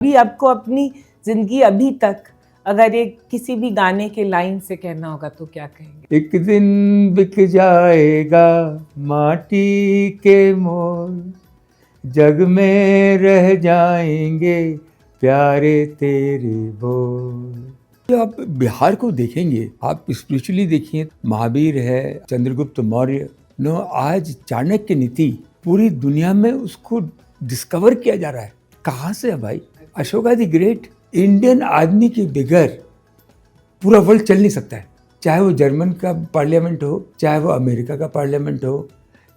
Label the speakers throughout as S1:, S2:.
S1: अभी आपको अपनी जिंदगी अभी तक अगर एक किसी भी गाने के लाइन से कहना होगा तो क्या कहेंगे?
S2: एक दिन बिक जाएगा माटी के मोल, जग में रह जाएंगे प्यारे तेरे बोल। तो आप बिहार को देखेंगे, आप स्पिरिचुअली देखिए, महावीर है, चंद्रगुप्त मौर्य, नो आज चाणक्य नीति पूरी दुनिया में उसको डिस्कवर किया जा रहा है। कहाँ से है भाई? Ashoka the great. इंडियन आदमी के बगैर पूरा वर्ल्ड चल नहीं सकता है। चाहे वो जर्मन का पार्लियामेंट हो, चाहे वो अमेरिका का पार्लियामेंट हो,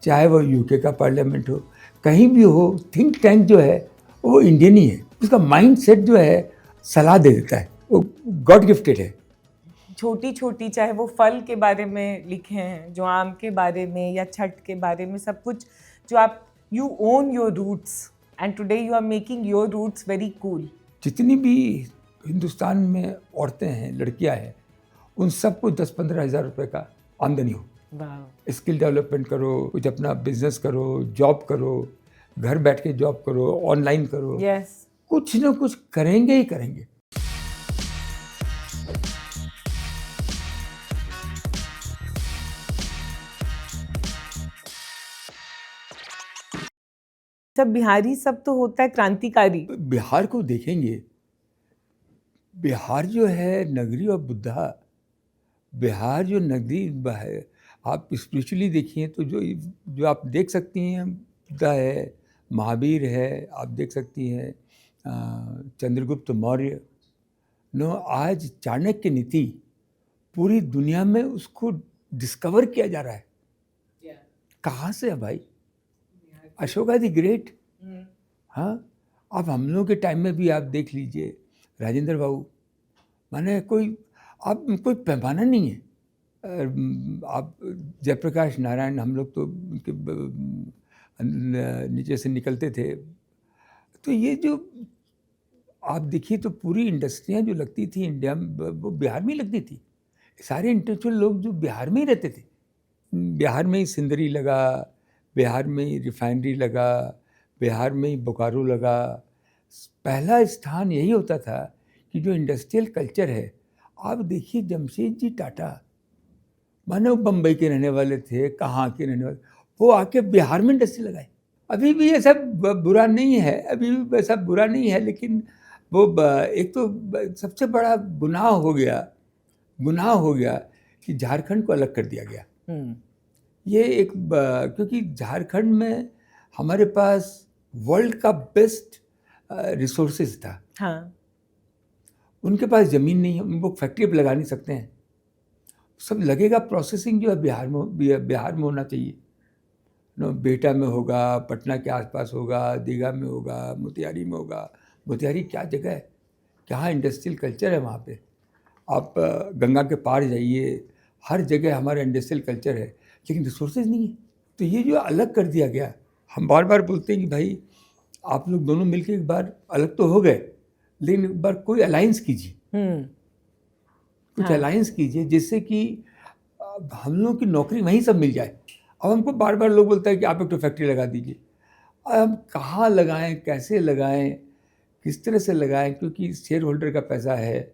S2: चाहे वो यूके का पार्लियामेंट हो, कहीं भी हो, थिंक टैंक जो है वो इंडियन ही है। उसका माइंड सेट जो है सलाह दे देता है, वो गॉड गिफ्टेड है।
S1: छोटी छोटी, चाहे वो फल के बारे में लिखे हैं, जो आम के बारे में या छठ के बारे में, सब कुछ जो आप you own your roots and today you are making your roots very cool.
S2: जितनी भी हिंदुस्तान में औरतें हैं, लड़कियां हैं, उन सबको 10-15 हज़ार रुपये का आमदनी हो। स्किल डेवलपमेंट करो, कुछ अपना बिजनेस करो, जॉब करो, घर बैठ के जॉब करो, ऑनलाइन करो, कुछ ना कुछ करेंगे ही करेंगे।
S1: सब बिहारी, सब तो होता है क्रांतिकारी।
S2: बिहार को देखेंगे, बिहार जो है नगरी और बुद्धा, बिहार जो नगरी है, आप स्पिरिचुअली देखिए तो जो आप देख सकती हैं, बुद्धा है, महावीर है, आप देख सकती हैं चंद्रगुप्त मौर्य, नो आज चाणक्य नीति पूरी दुनिया में उसको डिस्कवर किया जा रहा है। कहाँ से है भाई? Ashoka the great. हाँ, अब हम लोग के टाइम में भी आप देख लीजिए, राजेंद्र बाबू, माने कोई पैमाना नहीं है। आप जयप्रकाश नारायण, हम लोग तो उनके नीचे से निकलते थे। तो ये जो आप देखिए तो पूरी इंडस्ट्रियाँ जो लगती थी इंडिया में, वो बिहार में ही लगती थी। सारे इंटेलेक्चुअल लोग जो बिहार में ही रहते थे, बिहार में ही सिंदरी लगा, बिहार में ही रिफाइनरी लगा, बिहार में ही बोकारो लगा। पहला स्थान यही होता था कि जो इंडस्ट्रियल कल्चर है, आप देखिए जमशेदजी टाटा, माने वो बम्बई के रहने वाले थे, कहाँ के रहने वाले, वो आके बिहार में इंडस्ट्री लगाए। अभी भी ये सब बुरा नहीं है, अभी भी वैसा बुरा नहीं है, लेकिन वो एक तो सबसे बड़ा गुनाह हो गया कि झारखंड को अलग कर दिया गया। ये एक क्योंकि झारखंड में हमारे पास वर्ल्ड का बेस्ट रिसोर्सेज था।
S1: हाँ,
S2: उनके पास ज़मीन नहीं है, उनको फैक्ट्री पे लगा नहीं सकते हैं। सब लगेगा, प्रोसेसिंग जो है बिहार में होना चाहिए। बेटा में होगा, पटना के आसपास होगा, दीघा में होगा, मोतिहारी में होगा। मोतिहारी क्या जगह है, क्या इंडस्ट्रियल कल्चर है वहाँ पे। आप गंगा के पार जाइए, हर जगह हमारा इंडस्ट्रियल कल्चर है, लेकिन रिसोर्सेज नहीं है। तो ये जो अलग कर दिया गया, हम बार बार बोलते हैं कि भाई आप लोग दोनों मिलकर एक बार अलग तो हो गए, लेकिन एक बार कोई अलायंस कीजिए, कुछ अलायंस कीजिए, जिससे कि हम लोगों की नौकरी वहीं सब मिल जाए। अब हमको बार बार लोग बोलता है कि आप एक तो फैक्ट्री लगा दीजिए। अब हम कहाँ लगाएं, कैसे लगाएं, किस तरह से लगाएं, क्योंकि शेयर होल्डर का पैसा है।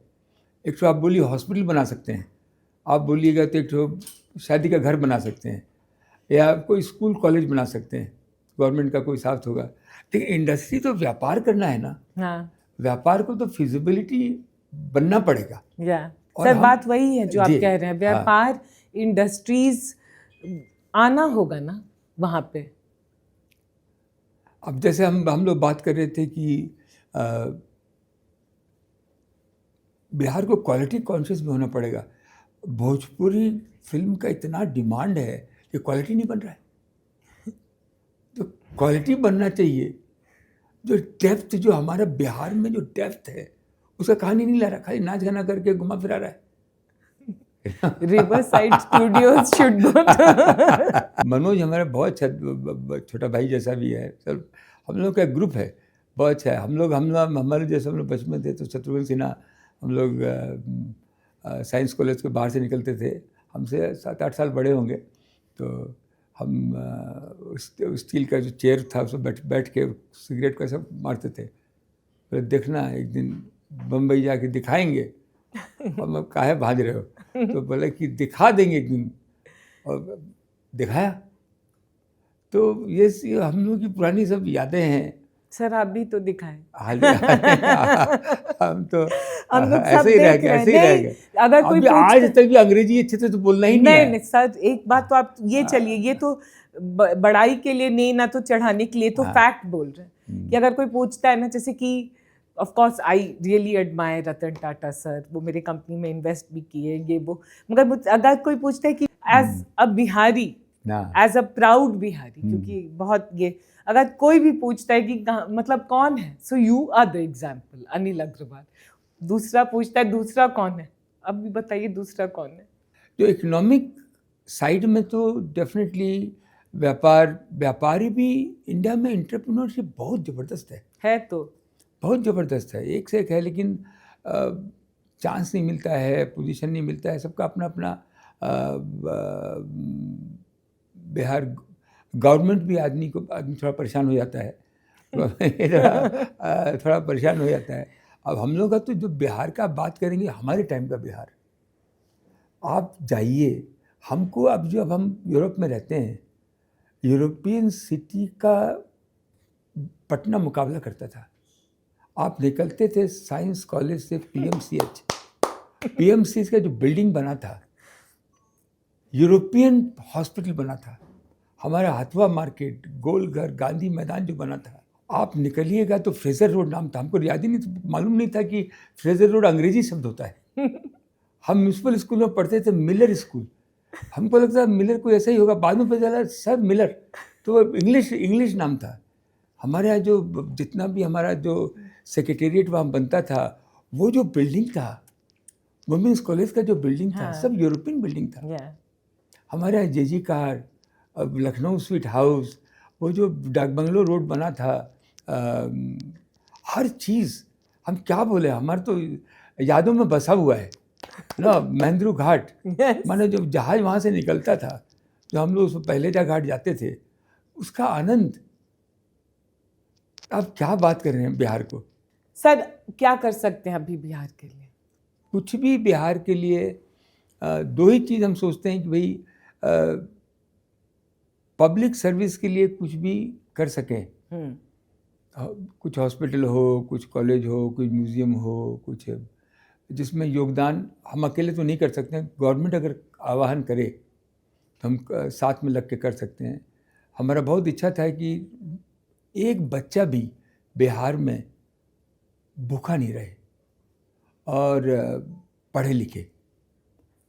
S2: एक तो आप बोलिए हॉस्पिटल बना सकते हैं, आप बोलिएगा तो एक तो शादी का घर बना सकते हैं, या कोई स्कूल कॉलेज बना सकते हैं, गवर्नमेंट का कोई साथ होगा। लेकिन इंडस्ट्री तो व्यापार करना है ना। व्यापार को तो फिजिबिलिटी बनना पड़ेगा।
S1: सर, बात वही है जो आप कह रहे हैं, व्यापार इंडस्ट्रीज आना होगा ना वहाँ पे।
S2: अब जैसे हम लोग बात कर रहे थे कि बिहार को क्वालिटी कॉन्शियस भी होना पड़ेगा। भोजपुरी फिल्म का इतना डिमांड है कि क्वालिटी नहीं बन रहा है। तो क्वालिटी बनना चाहिए। जो डेप्थ, जो हमारा बिहार में जो डेप्थ है, उसका कहानी नहीं ला रहा, खाली नाच गाना करके घुमा फिरा रहा है।
S1: River studios should go.
S2: Manoj हमारा बहुत अच्छा छोटा भाई जैसा भी है। सर, हम लोग का ग्रुप है, बहुत अच्छा है। हमारे जैसे हम लोग बचपन में थे तो शत्रुघ्न सिन्हा, हम लोग साइंस कॉलेज के बाहर से निकलते थे, हमसे 7-8 साल बड़े होंगे। तो हम स्टील का जो चेयर था उसमें बैठ के सिगरेट का सब मारते थे। बोले देखना एक दिन बम्बई जाके दिखाएंगे। और मैं काहे भाग रहे हो? तो बोले कि दिखा देंगे एक दिन, और दिखाया। तो ये हम लोग की पुरानी सब यादें हैं।
S1: सर आप भी तो दिखाएं।
S2: हम तो
S1: हम लोग सब
S2: ऐसे ही रह
S1: देख
S2: गए,
S1: रहे
S2: ऐसे ही
S1: हैं।
S2: रह
S1: नहीं,
S2: गए।
S1: अगर कोई
S2: अभी आज तक भी अंग्रेजी अच्छे से तो बोलना ही नहीं
S1: नहीं
S2: है।
S1: नहीं सर, एक बात तो आप ये चलिए, ये तो बड़ाई के लिए नहीं, ना तो चढ़ाने के लिए, तो
S2: हाँ।
S1: फैक्ट बोल रहे हैं कि अगर कोई पूछता है ना, जैसे कि of course I really admire Ratan Tata sir, वो मेरे कंपनी में इन्वेस्ट भी किए ये वो, मगर अगर कोई पूछता है कि as a Bihari, as a proud Bihari, क्योंकि बहुत ये, अगर कोई भी पूछता है कि मतलब कौन है, so you are the example, Anil Agrawal. दूसरा पूछता है दूसरा कौन है, अब भी बताइए दूसरा कौन है?
S2: जो इकोनॉमिक साइड में तो डेफिनेटली व्यापारी भी इंडिया में एंटरप्रेन्योरशिप बहुत ज़बरदस्त है
S1: तो
S2: बहुत ज़बरदस्त है, एक से एक है, लेकिन चांस नहीं मिलता है, पोजीशन नहीं मिलता है, सबका अपना अपना बिहार गवर्नमेंट भी आदमी थोड़ा परेशान हो जाता है। थोड़ा परेशान हो जाता है। अब हम लोग का तो जो बिहार का बात करेंगे, हमारे टाइम का बिहार, आप जाइए, हमको अब हम यूरोप में रहते हैं, यूरोपियन सिटी का पटना मुकाबला करता था। आप निकलते थे साइंस कॉलेज से पीएमसीएच का जो बिल्डिंग बना था, यूरोपियन हॉस्पिटल बना था, हमारा हथवा मार्केट, गोलघर, गांधी मैदान जो बना था, आप निकलिएगा तो फ्रेजर रोड नाम था। हमको याद ही नहीं, मालूम नहीं था कि फ्रेजर रोड अंग्रेजी शब्द होता है। हम म्यूनसिपल स्कूल में पढ़ते थे, मिलर स्कूल, हमको लगता मिलर कोई ऐसा ही होगा, बाद में पता चला सर मिलर तो इंग्लिश नाम था। हमारे यहाँ जो जितना भी हमारा जो सेक्रेटेरिएट वहाँ बनता था, वो जो बिल्डिंग था, वुमेंस कॉलेज का जो बिल्डिंग था, सब यूरोपियन बिल्डिंग था। हमारे यहाँ जेजी कार, लखनऊ स्वीट हाउस, वो जो डाक बंगलो रोड बना था, हर चीज़, हम क्या बोले, हमारे तो यादों में बसा हुआ है ना। महेंद्रू घाट, माने जो जहाज वहाँ से निकलता था, जो हम लोग उस पहले जा घाट जाते थे, उसका आनंद। आप क्या बात कर रहे हैं बिहार को?
S1: सर क्या कर सकते हैं अभी बिहार के लिए?
S2: कुछ भी बिहार के लिए दो ही चीज़ हम सोचते हैं कि भाई पब्लिक सर्विस के लिए कुछ भी कर सकें। कुछ हॉस्पिटल हो, कुछ कॉलेज हो, कुछ म्यूज़ियम हो, कुछ जिसमें योगदान हम अकेले तो नहीं कर सकते हैं, गवर्नमेंट अगर आह्वान करे तो हम साथ में लग के कर सकते हैं। हमारा बहुत इच्छा था कि एक बच्चा भी बिहार में भूखा नहीं रहे और पढ़े लिखे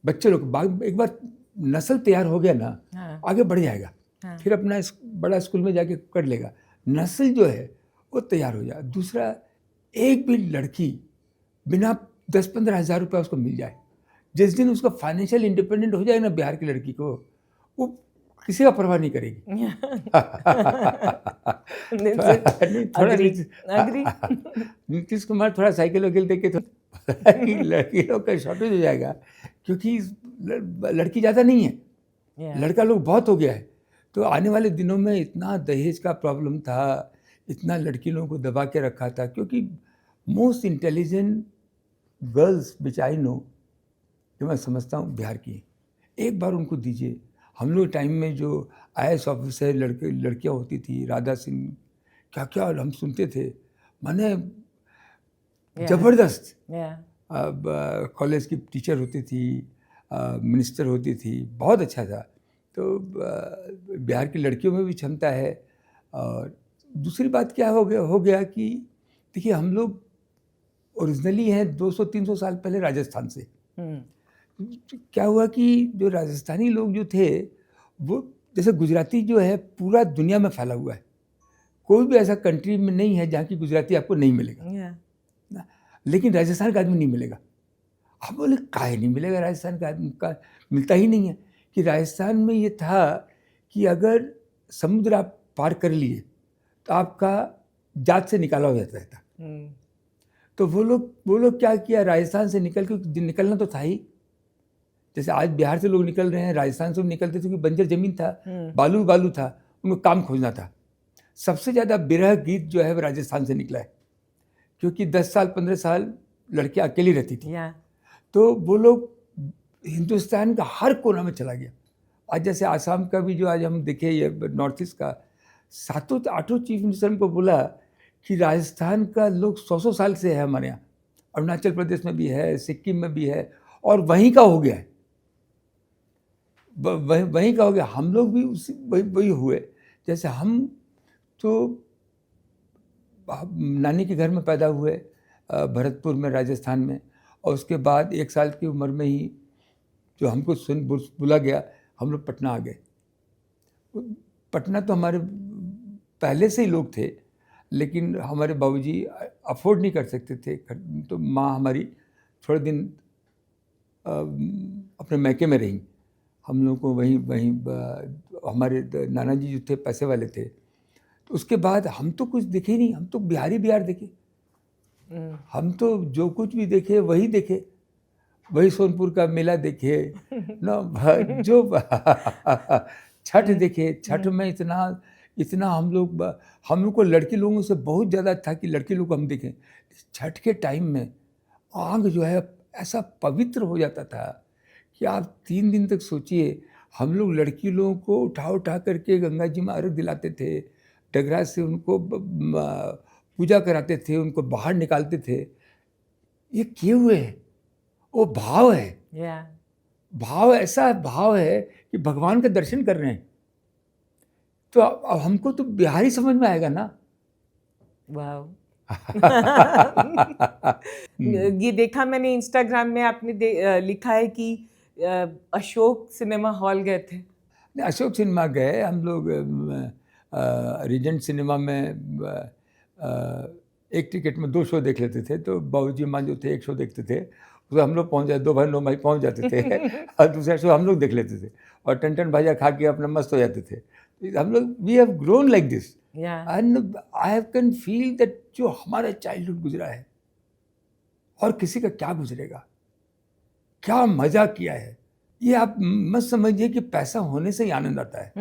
S2: बच्चे लोग। एक बार नस्ल तैयार हो गया ना, आगे बढ़ जाएगा, फिर अपना बड़ा स्कूल में जाके कर लेगा। नस्ल जो है वो तैयार हो जाए। दूसरा, एक भी लड़की बिना 10-15 हज़ार रुपये उसको मिल जाए, जिस दिन उसका फाइनेंशियल इंडिपेंडेंट हो जाए ना बिहार की लड़की को, वो किसी का परवाह नहीं करेगी। थोड़ा नीतीश कुमार थोड़ा साइकिल वकील देख के तो लड़की लोग का शॉर्टेज हो जाएगा, क्योंकि लड़की ज़्यादा नहीं है, लड़का लोग बहुत हो गया है। तो आने वाले दिनों में इतना दहेज का प्रॉब्लम था, इतना लड़की लोगों को दबा के रखा था, क्योंकि most intelligent girls which I know, जो मैं समझता हूँ बिहार की, एक बार उनको दीजिए। हम लोग टाइम में जो IAS ऑफिसर लड़कियाँ होती थी, राधा सिंह, क्या क्या हम सुनते थे, माने ज़बरदस्त। कॉलेज की टीचर होती थी, मिनिस्टर होती थी, बहुत अच्छा था। तो बिहार की लड़कियों में भी क्षमता है। और दूसरी बात क्या हो गया कि देखिए, हम लोग ओरिजिनली हैं 200-300 साल पहले राजस्थान से। क्या हुआ कि जो राजस्थानी लोग जो थे, वो जैसे गुजराती जो है पूरा दुनिया में फैला हुआ है, कोई भी ऐसा कंट्री में नहीं है जहाँ की गुजराती आपको नहीं मिलेगा, लेकिन राजस्थान का आदमी नहीं मिलेगा। आप बोले काहे नहीं मिलेगा, राजस्थान का आदमी का मिलता ही नहीं है। कि राजस्थान में ये था कि अगर समुद्र आप पार कर लिए तो आपका जात से निकाला हो जाता था। तो वो लोग क्या किया, राजस्थान से निकलना तो था ही। जैसे आज बिहार से लोग निकल रहे हैं, राजस्थान से निकलते थे, क्योंकि बंजर जमीन था, बालू था, उनको काम खोजना था। सबसे ज़्यादा बिरह गीत जो है वो राजस्थान से निकला है, क्योंकि 10 साल 15 साल लड़कियां अकेली रहती थी,
S1: Yeah.
S2: तो वो लोग हिंदुस्तान का हर कोना में चला गया। आज जैसे आसाम का भी जो आज हम देखे, ये नॉर्थ ईस्ट का 7-8 चीफ मिनिस्टर को बोला कि राजस्थान का लोग 100 साल से है हमारे यहाँ, अरुणाचल प्रदेश में भी है, सिक्किम में भी है, और वहीं का हो गया है, वहीं का हो गया। हम लोग भी उसी वही हुए। जैसे हम तो नानी के घर में पैदा हुए, भरतपुर में, राजस्थान में, और उसके बाद 1 साल की उम्र में ही जो हमको बुला गया, हम लोग पटना आ गए। पटना तो हमारे पहले से ही लोग थे, लेकिन हमारे बाबूजी अफोर्ड नहीं कर सकते थे, तो माँ हमारी थोड़े दिन अपने मैके में रहीं। हम लोग को वहीं हमारे नाना जी जो थे पैसे वाले थे, तो उसके बाद हम तो कुछ दिखे नहीं, हम तो बिहार देखे। हम तो जो कुछ भी देखे वही देखे, वही सोनपुर का मेला देखे ना, जो छठ देखे। छठ में इतना हम लोग को लड़के लोगों से बहुत ज़्यादा था कि लड़के लोग हम देखें। छठ के टाइम में आंग जो है ऐसा पवित्र हो जाता था कि आप 3 दिन तक सोचिए, हम लोग लड़की लोगों को उठा करके गंगा जी में अर्घ दिलाते थे, डगरा से उनको पूजा कराते थे, उनको बाहर निकालते थे। ये किए हुए है, वो भाव है।
S1: Yeah.
S2: भाव ऐसा भाव है कि भगवान का दर्शन कर रहे हैं। तो अब हमको तो बिहारी समझ में आएगा ना।
S1: Wow. ये देखा मैंने इंस्टाग्राम में, आपने लिखा है कि अशोक सिनेमा हॉल गए थे।
S2: अशोक सिनेमा गए हम लोग, रीजेंट सिनेमा में एक टिकट में 2 शो देख लेते थे। तो बाबूजी माँ जो थे 1 शो देखते थे, तो हम लोग पहुँच जाते, 2 भाई 9 भाई पहुँच जाते थे और दूसरा शो हम लोग देख लेते थे, और टन भाजा खा के अपना मस्त हो जाते थे। हम लोग we have grown like this, and I have can feel that जो हमारा चाइल्डहुड गुजरा है और किसी का क्या गुजरेगा, क्या मजा किया है, ये आप मत समझिए कि पैसा होने से ही आनंद आता है।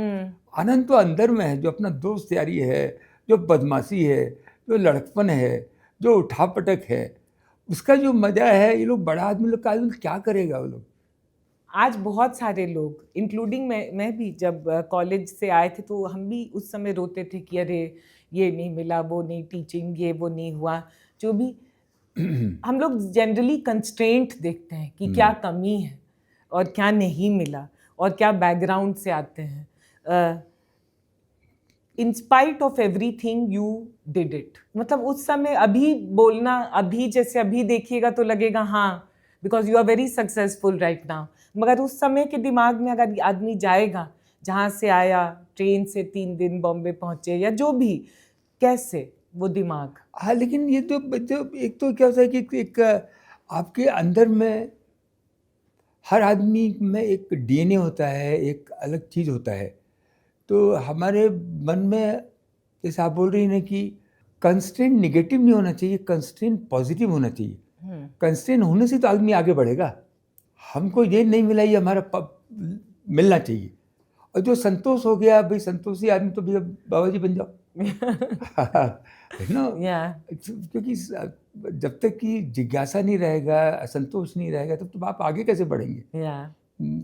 S2: आनंद तो अंदर में है, जो अपना दोस्त यारी है, जो बदमाशी है, जो लड़कपन है, जो उठापटक है, उसका जो मजा है। ये लोग बड़ा आदमी लोग का क्या करेगा वो लोग।
S1: आज बहुत सारे लोग, इंक्लूडिंग मैं भी, जब कॉलेज से आए थे तो हम भी उस समय रोते थे कि अरे ये नहीं मिला, वो नहीं, टीचिंग ये वो नहीं हुआ, जो भी। हम लोग जनरली कंस्ट्रेंट देखते हैं कि क्या कमी है और क्या नहीं मिला और क्या बैकग्राउंड से आते हैं। In spite of everything you did it. मतलब उस समय अभी बोलना, अभी जैसे अभी देखिएगा तो लगेगा हाँ, because you are very successful right now, मगर उस समय के दिमाग में अगर आदमी जाएगा, जहाँ से आया, ट्रेन से 3 दिन बॉम्बे पहुँचे या जो भी, कैसे वो दिमाग।
S2: हाँ, लेकिन ये तो एक तो क्या होता है कि एक आपके अंदर में, हर आदमी में एक डीएनए होता है, एक अलग चीज़ होता है। तो हमारे मन में, जैसे आप बोल रही हैं कि कंस्ट्रेंट नेगेटिव नहीं होना चाहिए, कंस्ट्रेंट पॉजिटिव होना चाहिए। कंस्ट्रेंट होने से तो आदमी आगे बढ़ेगा। हमको ये नहीं मिला, ये हमारा मिलना चाहिए। और जो संतोष हो गया, भाई संतोषी आदमी तो भैया बाबा जी बन जाओ। है ना? क्योंकि जब तक कि जिज्ञासा नहीं रहेगा, असंतोष नहीं रहेगा, तब तो आप आगे कैसे बढ़ेंगे।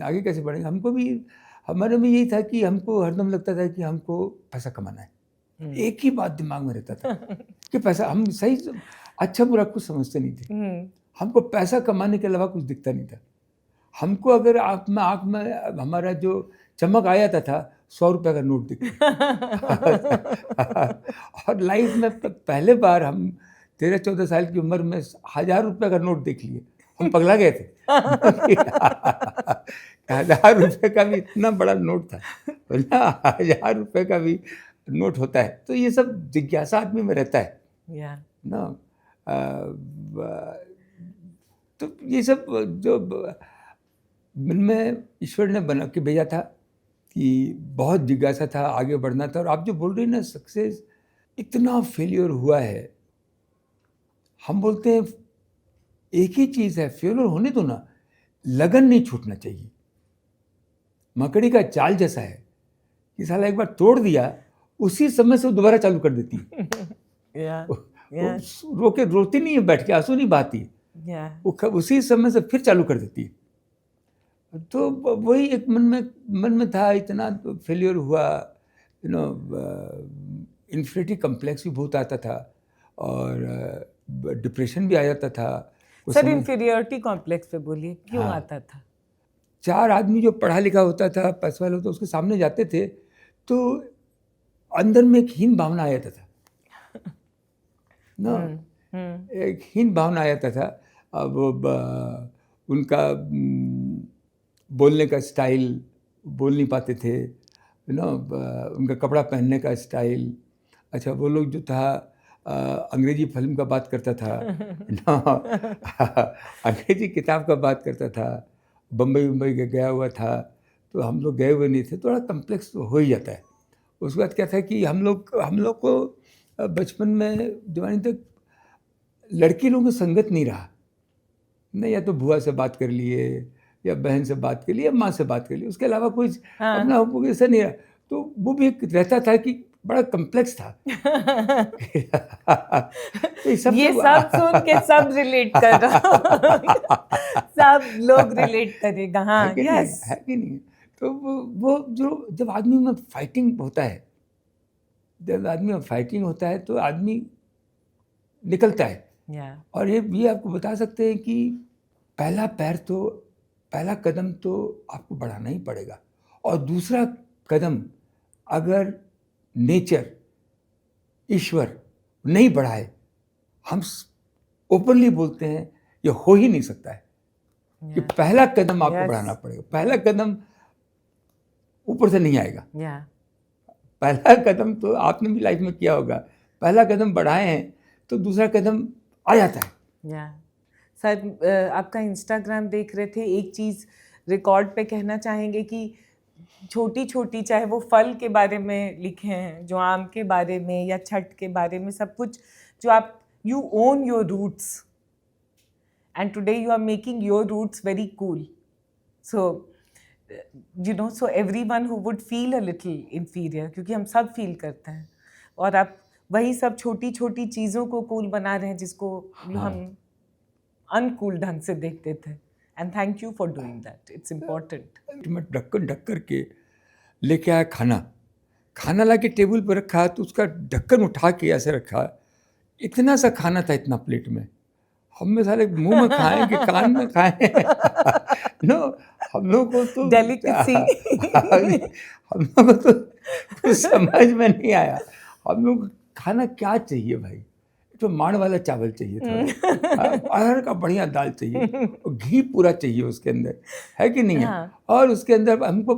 S2: आगे कैसे बढ़ेंगे। हमको भी, हमारे में यही था कि हमको हरदम लगता था कि हमको पैसा कमाना है। एक ही बात दिमाग में रहता था कि पैसा, हम सही अच्छा बुरा कुछ समझते नहीं थे। हमको पैसा कमाने के अलावा कुछ दिखता नहीं था। हमको अगर आँख में हमारा जो चमक आ जाता था, 100 रुपये का नोट दिखता। और लाइफ में पहले बार हम 13-14 साल की उम्र में 1000 रुपये का नोट देख लिए, हम पगला गए थे। 1000 रुपये का भी इतना बड़ा नोट था, 1000 रुपये का भी नोट होता है। तो ये सब जिज्ञासा आदमी में रहता है ना। तो ये सब जो मन में ईश्वर ने बना के भेजा था कि बहुत जिज्ञासा था, आगे बढ़ना था। और आप जो बोल रहे हैं ना, सक्सेस, इतना फेलियर हुआ है। हम बोलते हैं एक ही चीज़ है, फेलियर होने दो ना, लगन नहीं छूटना चाहिए। मकड़ी का चाल जैसा है कि साला एक बार तोड़ दिया, उसी समय से वो दोबारा चालू कर देती है।
S1: Yeah.
S2: रोके रोती नहीं है, बैठ के आंसू नहीं बहाती है,
S1: Yeah.
S2: वो उसी समय से फिर चालू कर देती है। तो वही एक मन में था, इतना फेलियर हुआ, यू नो, इन्फिनिटी कम्प्लेक्स भी बहुत आता था और डिप्रेशन भी आ जाता था उस
S1: सर
S2: समय।
S1: इंफीरियरिटी कॉम्प्लेक्स पे बोलिए, क्यों
S2: हाँ।
S1: आता था?
S2: 4 आदमी जो पढ़ा लिखा होता था, पैसे वाला होता, उसके सामने जाते थे तो अंदर में एक हीन भावना आ जाता था ना, एक हीन भावना आ जाता था। अब उनका बोलने का स्टाइल, बोल नहीं पाते थे, यू नो, उनका कपड़ा पहनने का स्टाइल। अच्छा, वो लोग जो था अंग्रेजी फिल्म का बात करता था ना, अंग्रेजी किताब का बात करता था, बम्बई गया हुआ था, तो हम लोग गए हुए नहीं थे, थोड़ा कम्प्लेक्स तो हो ही जाता है। उसके बाद क्या था कि हम लोग को बचपन में जवानी तक लड़की लोगों की संगत नहीं रहा, नहीं, या तो बुआ से बात कर लिए, या बहन से बात कर ली, या माँ से बात कर ली, उसके अलावा कुछ अपना ऐसा नहीं रहा। तो वो भी एक रहता था कि बड़ा कम्प्लेक्स था। तो
S1: ये सब सुन के सब रिलेट कर रहा सब लोग रिलेट करेगा। हाँ,
S2: है कि नहीं,
S1: यस।
S2: है कि नहीं? तो वो जो जब आदमी में फाइटिंग होता है, जब आदमी में फाइटिंग होता है तो आदमी निकलता है। और ये आपको बता सकते हैं कि पहला कदम तो आपको बढ़ाना ही पड़ेगा, और दूसरा कदम अगर नेचर, ईश्वर नहीं बढ़ाए, हम ओपनली बोलते हैं, ये हो ही नहीं सकता है कि पहला कदम आपको बढ़ाना पड़ेगा। पहला कदम ऊपर से नहीं आएगा। पहला कदम तो आपने भी लाइफ में किया होगा, पहला कदम बढ़ाए हैं तो दूसरा कदम आ जाता है।
S1: सर आपका इंस्टाग्राम देख रहे थे, एक चीज़ रिकॉर्ड पे कहना चाहेंगे कि छोटी छोटी, चाहे वो फल के बारे में लिखे हैं, जो आम के बारे में या छठ के बारे में, सब कुछ जो आप, you own your roots and today you are making your roots very cool. So you know, so everyone who would feel a little inferior, क्योंकि हम सब फील करते हैं, और आप वही सब छोटी छोटी चीज़ों को कूल बना रहे हैं जिसको हम अनकूल ढंग से देखते थे। And thank you for doing that, it's important.
S2: मैं ढक्कन ढक करके लेके आया खाना ला के टेबल पर रखा, तो उसका ढक्कन उठा के ऐसे रखा, इतना सा खाना था, इतना प्लेट में। हम में सारे मुंह में खाएं कि कान में खाएं नो, हम लोग को तो
S1: डेलिकेसी
S2: हम लोग को तो कुछ समझ में नहीं आया। हम लोग खाना क्या चाहिए भाई, तो माड़ वाला चावल चाहिए, थोड़ा अरहर का बढ़िया दाल चाहिए, और घी पूरा चाहिए उसके अंदर, है कि नहीं है? और उसके अंदर हमको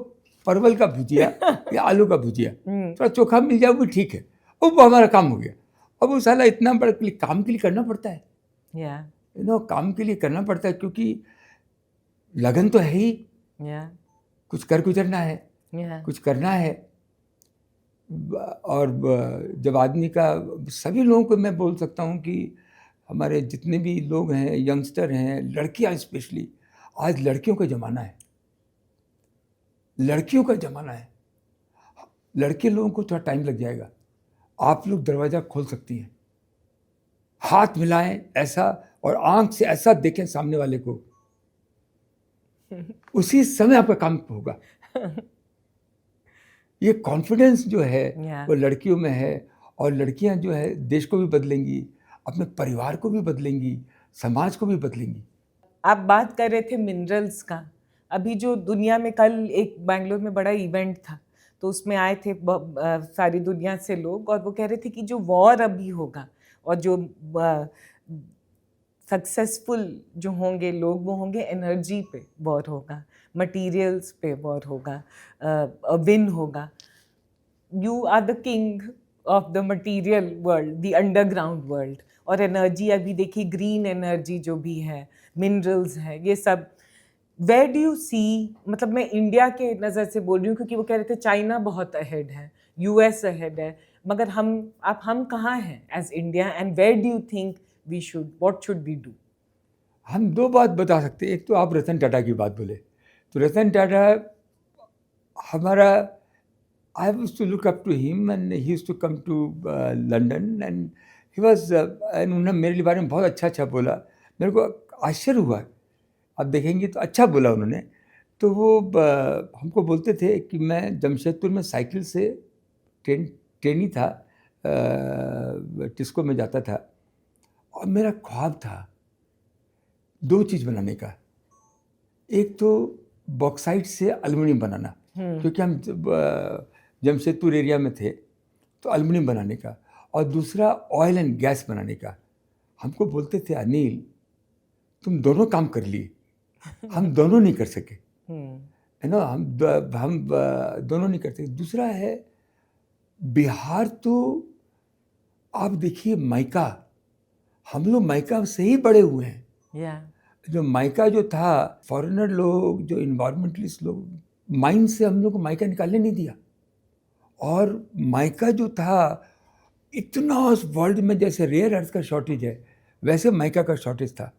S2: परवल का भुजिया या आलू का भुजिया, थोड़ा चोखा मिल जाए वो भी ठीक है, वो हमारा काम हो गया। अब वो साला इतना बड़ा काम के लिए करना पड़ता है, यू नो, काम के लिए करना पड़ता है, क्योंकि लगन तो है ही, कुछ कर गुजरना है, कुछ करना है। और जब आदमी का, सभी लोगों को मैं बोल सकता हूँ कि हमारे जितने भी लोग हैं, यंगस्टर हैं, लड़कियाँ स्पेशली, आज लड़कियों का ज़माना है, लड़कियों का ज़माना है। लड़के लोगों को थोड़ा टाइम लग जाएगा, आप लोग दरवाज़ा खोल सकती हैं, हाथ मिलाएं ऐसा, और आंख से ऐसा देखें सामने वाले को, उसी समय आपका काम होगा। ये कॉन्फिडेंस जो है वो लड़कियों में है, और लड़कियां जो है देश को भी बदलेंगी, अपने परिवार को भी बदलेंगी, समाज को भी बदलेंगी।
S1: आप बात कर रहे थे मिनरल्स का, अभी जो दुनिया में, कल एक बैंगलोर में बड़ा इवेंट था, तो उसमें आए थे सारी दुनिया से लोग, और वो कह रहे थे कि जो वॉर अभी होगा, और जो सक्सेसफुल जो होंगे लोग, वो होंगे एनर्जी पे वॉर होगा, मटीरियल्स पे वॉर होगा, विन होगा। You are the king of the material world, the underground world, और एनर्जी अभी देखिए, ग्रीन एनर्जी जो भी है, मिनरल्स है, ये सब वेयर डू यू सी, मतलब मैं इंडिया के नज़र से बोल रही हूँ, क्योंकि वो कह रहे थे चाइना बहुत अहेड है, यूएस अहेड है, मगर हम कहाँ हैं as India, and where do you think we should, what should we do?
S2: हम दो बात बता सकते हैं। एक तो आप रतन टाटा की बात बोले, तो रतन टाटा हमारा, I used to look up to him, and he used to come to London, and he was, उन्होंने मेरे बारे में बहुत अच्छा बोला, मेरे को आश्चर्य हुआ। आप देखेंगे तो अच्छा बोला उन्होंने। तो वो हमको बोलते थे कि मैं जमशेदपुर में साइकिल से ट्रेनी था, टिस्को में जाता था, और मेरा ख्वाब था 2 चीज़ बनाने का। एक तो बॉक्साइट से एल्युमिनियम बनाना, क्योंकि हम जमशेदपुर एरिया में थे, तो एल्युमिनियम बनाने का, और दूसरा ऑयल एंड गैस बनाने का। हमको बोलते थे, अनिल तुम दोनों काम कर लिए, हम दोनों नहीं कर सके, है ना, हम दोनों नहीं कर सके। दूसरा है बिहार, तो आप देखिए मायका, हम लोग मायका से ही बड़े हुए हैं। जो मायका जो था, फॉरेनर लोग, जो इन्वायरमेंटलिस्ट लोग, माइन से हम लोग को मायका निकालने नहीं दिया। और मायका जो था, इतना उस वर्ल्ड में जैसे रेयर अर्थ का शॉर्टेज है, वैसे मायका का शॉर्टेज था।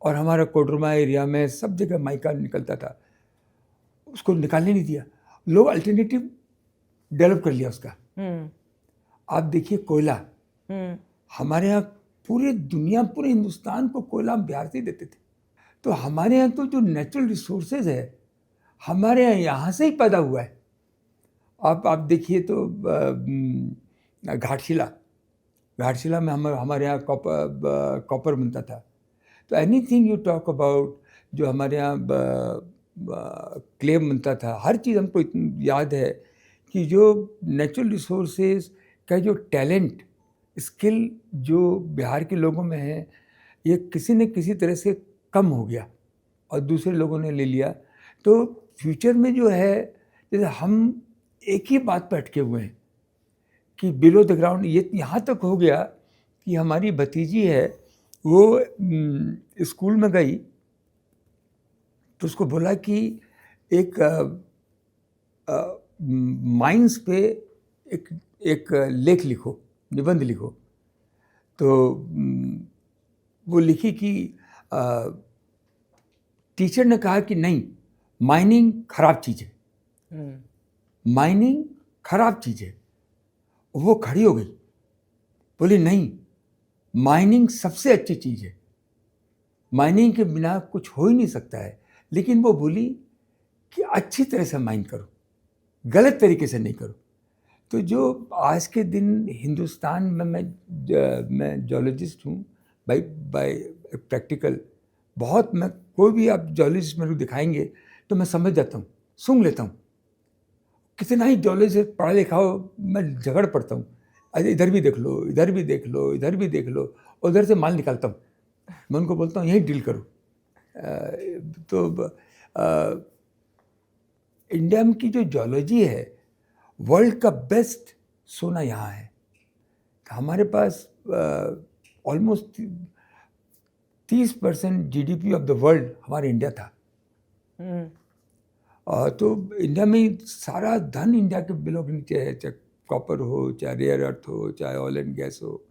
S2: और हमारा कोडरमा एरिया में सब जगह मायका निकलता था, उसको निकालने नहीं दिया। लोग अल्टरनेटिव डेवलप कर लिया उसका। आप देखिए कोयला, हमारे यहाँ पूरे दुनिया, पूरे हिंदुस्तान को कोयला हम बिहार से ही देते थे। तो हमारे यहाँ तो जो नेचुरल रिसोर्सेज है, हमारे यहाँ से ही पैदा हुआ है। आप देखिए तो घाटशिला में हमारे यहाँ कॉपर बनता था। तो एनीथिंग यू टॉक अबाउट, जो हमारे यहाँ क्ले बनता था, हर चीज़ हमको याद है कि जो नेचुरल रिसोर्सेज का जो टैलेंट, स्किल जो बिहार के लोगों में है, ये किसी न किसी तरह से कम हो गया और दूसरे लोगों ने ले लिया। तो फ्यूचर में जो है, जैसे हम एक ही बात पर अटके हुए हैं कि बिलो द ग्राउंड, ये यहाँ तक हो गया कि हमारी भतीजी है, वो स्कूल में गई तो उसको बोला कि एक माइंस पे एक लेख लिखो, निबंध लिखो। तो वो लिखी कि टीचर ने कहा कि नहीं, माइनिंग खराब चीज़ है, माइनिंग खराब चीज़ है। वो खड़ी हो गई, बोली नहीं, माइनिंग सबसे अच्छी चीज़ है, माइनिंग के बिना कुछ हो ही नहीं सकता है। लेकिन वो बोली कि अच्छी तरह से माइन करो, गलत तरीके से नहीं करो। तो जो आज के दिन हिंदुस्तान में, मैं जोलॉजिस्ट हूँ बाय प्रैक्टिकल, बहुत, मैं कोई भी आप जोलॉजिस्ट मेरे को दिखाएंगे तो मैं समझ जाता हूँ, सूंघ लेता हूँ। कितना ही जोलॉजिस्ट पढ़ा लिखा हो, मैं झगड़ पड़ता हूँ, अरे इधर भी देख लो, इधर भी देख लो, इधर भी देख लो, उधर से माल निकालता हूँ। मैं उनको बोलता हूँ यही डील करो। तो इंडिया की जो जोलॉजी है, वर्ल्ड का बेस्ट सोना यहाँ है। हमारे पास almost 30% GDP of the world हमारे इंडिया था। तो इंडिया में सारा धन इंडिया के बिलों के नीचे है, चाहे कॉपर हो, चाहे रेयर अर्थ हो, चाहे ऑयल एंड गैस हो,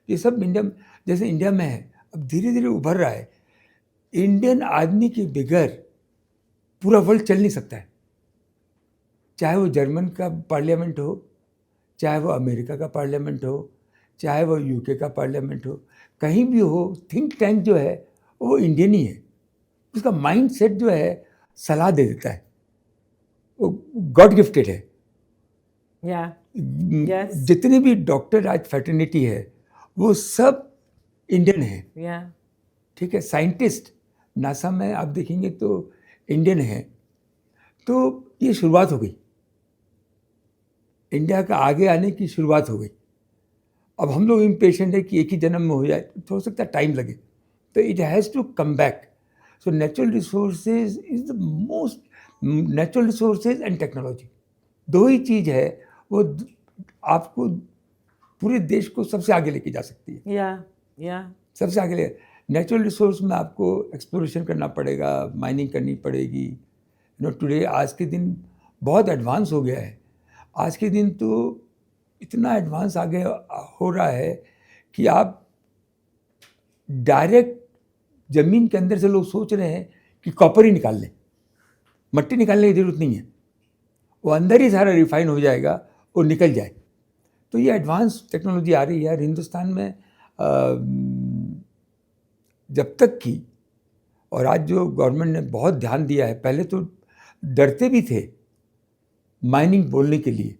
S2: ये सब इंडिया में, जैसे इंडिया में है, अब धीरे धीरे उभर रहा है। इंडियन आदमी के बगैर पूरा वर्ल्ड चल नहीं सकता है, चाहे वो जर्मन का पार्लियामेंट हो, चाहे वो अमेरिका का पार्लियामेंट हो, चाहे वो यूके का पार्लियामेंट हो, कहीं भी हो, थिंक टैंक जो है वो इंडियन ही है। उसका माइंड सेट जो है सलाह दे देता है, वो गॉड गिफ्टेड है।
S1: Yes.
S2: जितने भी डॉक्टर आज फैटर्निटी है वो सब इंडियन है। ठीक है, साइंटिस्ट नासा में आप देखेंगे तो इंडियन है। तो ये शुरुआत हो गई, इंडिया का आगे आने की शुरुआत हो गई। अब हम लोग इम्पेशेंट है कि एक ही जन्म में हो जाए, तो हो सकता है टाइम लगे, तो it has to come back. So natural resources is the most, natural resources and technology, दो ही चीज़ है वो आपको पूरे देश को सबसे आगे लेके जा सकती है। सबसे आगे ले, नेचुरल रिसोर्स में आपको एक्सप्लोरेशन करना पड़ेगा, माइनिंग करनी पड़ेगी। टुडे, आज के दिन बहुत एडवांस हो गया है। आज के दिन तो इतना एडवांस आगे हो रहा है कि आप डायरेक्ट ज़मीन के अंदर से लोग सोच रहे हैं कि कॉपर ही निकाल लें, मट्टी निकालने की ज़रूरत नहीं है, वो अंदर ही सारा रिफाइन हो जाएगा और निकल जाए। तो ये एडवांस टेक्नोलॉजी आ रही है। हिंदुस्तान में जब तक की, और आज जो गवर्नमेंट ने बहुत ध्यान दिया है, पहले तो डरते भी थे माइनिंग बोलने के लिए,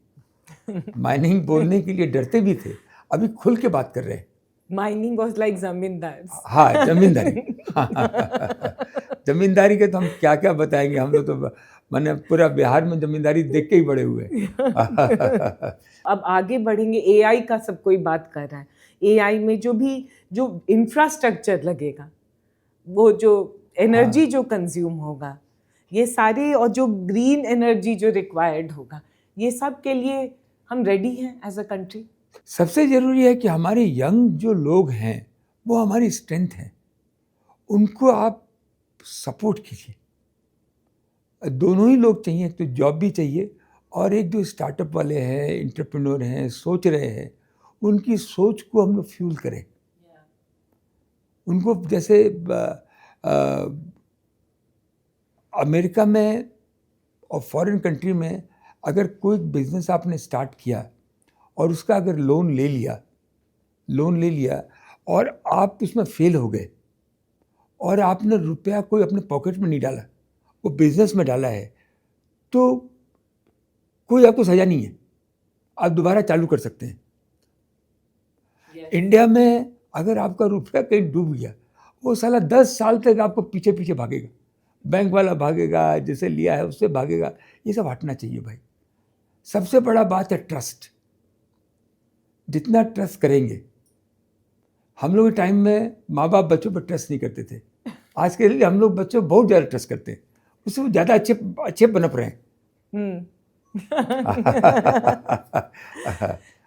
S2: माइनिंग बोलने के लिए डरते भी थे, अभी खुल के बात कर रहे हैं।
S1: माइनिंग वाज लाइक जमींदार।
S2: हाँ, जमींदारी। जमींदारी के तो हम क्या क्या बताएंगे, हम लोग तो मैंने पूरा बिहार में जमींदारी देख के ही बड़े हुए।
S1: अब आगे बढ़ेंगे, एआई का सब कोई बात कर रहा है। एआई में जो इंफ्रास्ट्रक्चर लगेगा, वो जो एनर्जी जो कंज्यूम होगा, ये सारे, और जो ग्रीन एनर्जी जो रिक्वायर्ड होगा, ये सब के लिए हम रेडी हैं एज अ कंट्री।
S2: सबसे ज़रूरी है कि हमारे यंग जो लोग हैं वो हमारी स्ट्रेंथ हैं, उनको आप सपोर्ट कीजिए। दोनों ही लोग चाहिए, तो जॉब भी चाहिए, और एक जो स्टार्टअप वाले हैं, एंटरप्रेन्योर हैं, सोच रहे हैं, उनकी सोच को हम लोग फ्यूल करें। उनको जैसे अमेरिका में और फॉरेन कंट्री में अगर कोई बिजनेस आपने स्टार्ट किया और उसका अगर लोन ले लिया और आप उसमें फेल हो गए और आपने रुपया कोई अपने पॉकेट में नहीं डाला, वो बिजनेस में डाला है, तो कोई आपको सजा नहीं है, आप दोबारा चालू कर सकते हैं। इंडिया में अगर आपका रुपया कहीं डूब गया, वो साला 10 साल तक आपको पीछे पीछे भागेगा, बैंक वाला भागेगा, जिसे लिया है उससे भागेगा। ये सब हटना चाहिए भाई। सबसे बड़ा बात है ट्रस्ट। जितना ट्रस्ट करेंगे, हम लोग के टाइम में माँ बाप बच्चों पर ट्रस्ट नहीं करते थे, आज के लिए हम लोग बच्चों पर बहुत ज़्यादा ट्रस्ट करते हैं, उससे वो ज़्यादा अच्छे बनप रहे हैं।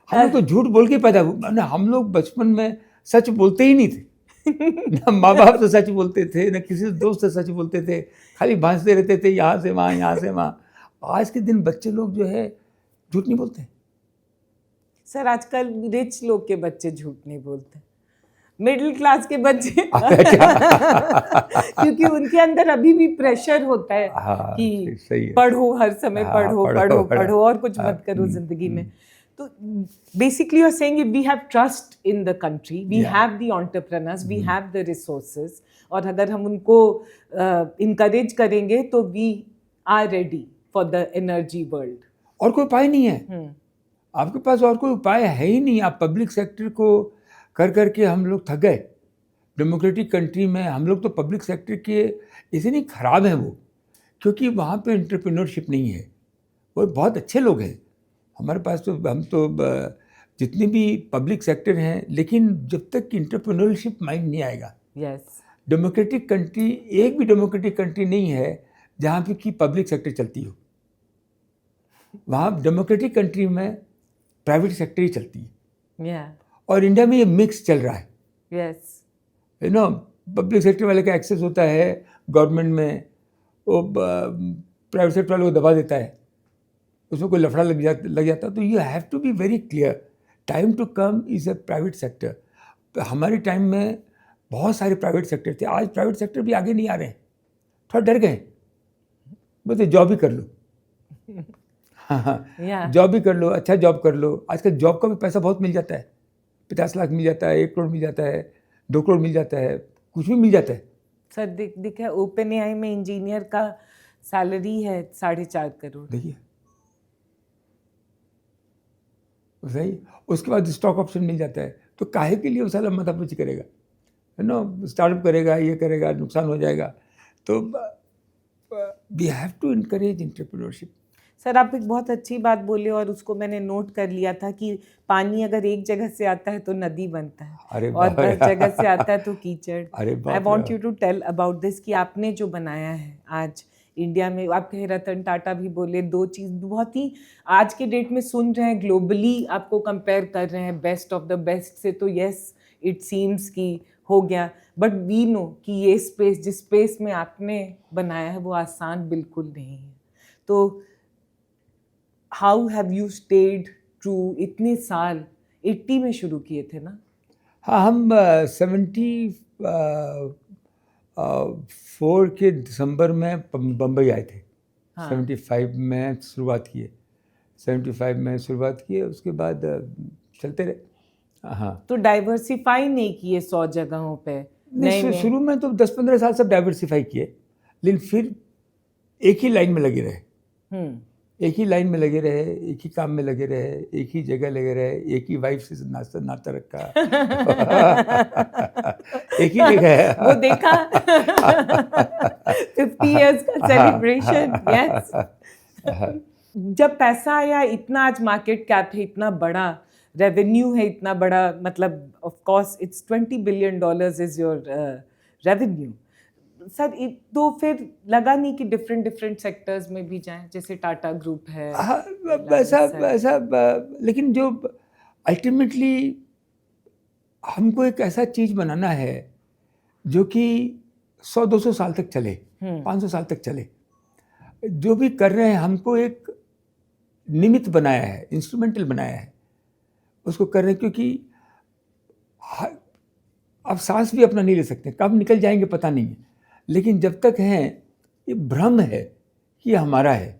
S2: हम लोग तो झूठ बोल के पैदा हुए, हम लोग बचपन में सच बोलते ही नहीं थे। ना माँ बाप से सच बोलते थे, ना किसी दोस्त से सच बोलते थे, खाली भांसते रहते थे यहाँ से वहाँ, यहाँ से वहाँ। आज के दिन बच्चे लोग जो है झूठ नहीं बोलते।
S1: सर, आजकल रिच लोग के बच्चे झूठ नहीं बोलते, मिडिल क्लास के बच्चे क्योंकि उनके अंदर अभी भी प्रेशर होता है कि पढ़ो, हर समय पढ़ो और कुछ मत करो जिंदगी में। तो basically you are saying we have trust in the country, we have the entrepreneurs, we have the resources, और अगर हम उनको इनकरेज करेंगे तो we are ready for the energy world.
S2: और कोई उपाय नहीं है आपके पास, और कोई उपाय है ही नहीं। आप पब्लिक सेक्टर को कर करके हम लोग थक गए। डेमोक्रेटिक कंट्री में हम लोग तो पब्लिक सेक्टर के इतनी खराब हैं वो, क्योंकि वहाँ पे एंटरप्रेन्योरशिप नहीं है। वो बहुत अच्छे लोग हैं हमारे पास, तो हम तो जितने भी पब्लिक सेक्टर हैं, लेकिन जब तक कि एंटरप्रेन्योरशिप माइंड नहीं आएगा। डेमोक्रेटिक कंट्री, एक भी डेमोक्रेटिक कंट्री नहीं है जहाँ पे कि पब्लिक सेक्टर चलती हो। वहाँ डेमोक्रेटिक कंट्री में प्राइवेट सेक्टर ही चलती है। और इंडिया में ये मिक्स चल रहा है। यू नो, पब्लिक सेक्टर वाले का एक्सेस होता है गवर्नमेंट में, वो प्राइवेट सेक्टर वाले को दबा देता है, उसमें कोई लफड़ा लग जाता है। तो you have to be very clear, time to come is a private sector. हमारे टाइम में बहुत सारे प्राइवेट सेक्टर थे, आज प्राइवेट सेक्टर भी आगे नहीं आ रहे हैं, थोड़ा डर गए। बोलते जॉब ही कर लो, हाँ, जॉब भी कर लो, अच्छा जॉब कर लो। आजकल जॉब का भी पैसा बहुत मिल जाता है, 50 लाख मिल जाता है, 1 करोड़ मिल जाता है, 2 करोड़ मिल जाता है, कुछ भी मिल जाता है।
S1: सर देखिए, ओपन एआई में इंजीनियर का सैलरी है 4.5 करोड़।
S2: देखिए सही, उसके बाद स्टॉक ऑप्शन मिल जाता है। तो काहे के लिए वो साला माथापच्ची करेगा, है ना, स्टार्टअप करेगा, ये करेगा, नुकसान हो जाएगा। तो we have to encourage entrepreneurship.
S1: Sir, आप एक बहुत अच्छी बात बोले और उसको मैंने नोट कर लिया था कि पानी अगर एक जगह से आता है तो नदी बनता है, और 10 जगह से आता है तो कीचड़। I want you to tell about this कि आपने जो बनाया है आज इंडिया में, आप कहे रतन टाटा भी बोले, 2 चीज़ बहुत ही आज के डेट में सुन रहे हैं, ग्लोबली आपको कंपेयर कर रहे हैं बेस्ट ऑफ द बेस्ट से, तो येस इट सीम्स कि हो गया, बट वी नो कि ये स्पेस, जिस स्पेस में आपने बनाया है वो आसान बिल्कुल नहीं है। तो how have you stayed true इतने साल? 80 में शुरू किए थे ना?
S2: हाँ, हम 74 के दिसंबर में बम्बई आए थे। 75 में शुरुआत किए, 75 में शुरुआत किए, उसके बाद चलते रहे। हाँ
S1: तो डाइवर्सिफाई नहीं किए 100 जगहों पे?
S2: नहीं, शुरू में तो 10-15 साल सब डाइवर्सिफाई किए, लेकिन फिर एक ही लाइन में लगे रहे, एक ही लाइन में लगे रहे, एक ही काम में लगे रहे, एक ही जगह लगे रहे, एक ही वाइफ से नाता रखा एक ही जगह
S1: वो देखा 50 इयर्स का सेलिब्रेशन, यस। जब पैसा आया इतना, आज मार्केट कैप है इतना बड़ा, रेवेन्यू है इतना बड़ा, मतलब of course it's $20 billion is your revenue sir, तो फिर लगा नहीं कि डिफरेंट सेक्टर्स में भी जाएं, जैसे टाटा ग्रुप है?
S2: वैसा लेकिन जो अल्टीमेटली हमको एक ऐसा चीज बनाना है जो कि 100-200 साल तक चले, 500 साल तक चले। जो भी कर रहे हैं हमको एक निमित्त बनाया है, इंस्ट्रूमेंटल बनाया है, उसको कर रहे हैं, क्योंकि अब सांस भी अपना नहीं ले सकते, कब निकल जाएंगे पता नहीं है, लेकिन जब तक हैं ये भ्रम है कि ये हमारा है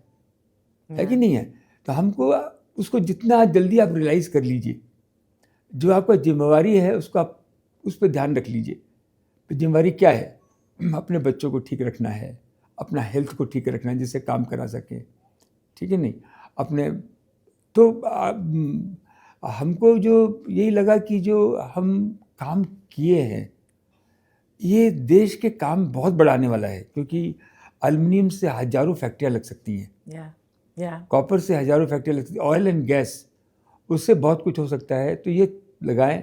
S2: कि नहीं है। तो हमको उसको जितना जल्दी आप रियलाइज़ कर लीजिए, जो आपका जिम्मेवारी है उसको आप उस पर ध्यान रख लीजिए। तो जिम्मेवारी क्या है? अपने बच्चों को ठीक रखना है, अपना हेल्थ को ठीक रखना है जिससे काम करा सकें, ठीक है नहीं अपने। तो हमको जो यही लगा कि जो हम काम किए हैं ये देश के काम बहुत बढ़ाने वाला है, क्योंकि एल्युमिनियम से हजारों फैक्ट्रियाँ लग सकती हैं, कॉपर से हजारों फैक्ट्रियाँ लग सकती हैं, ऑयल एंड गैस उससे बहुत कुछ हो सकता है। तो ये लगाएं,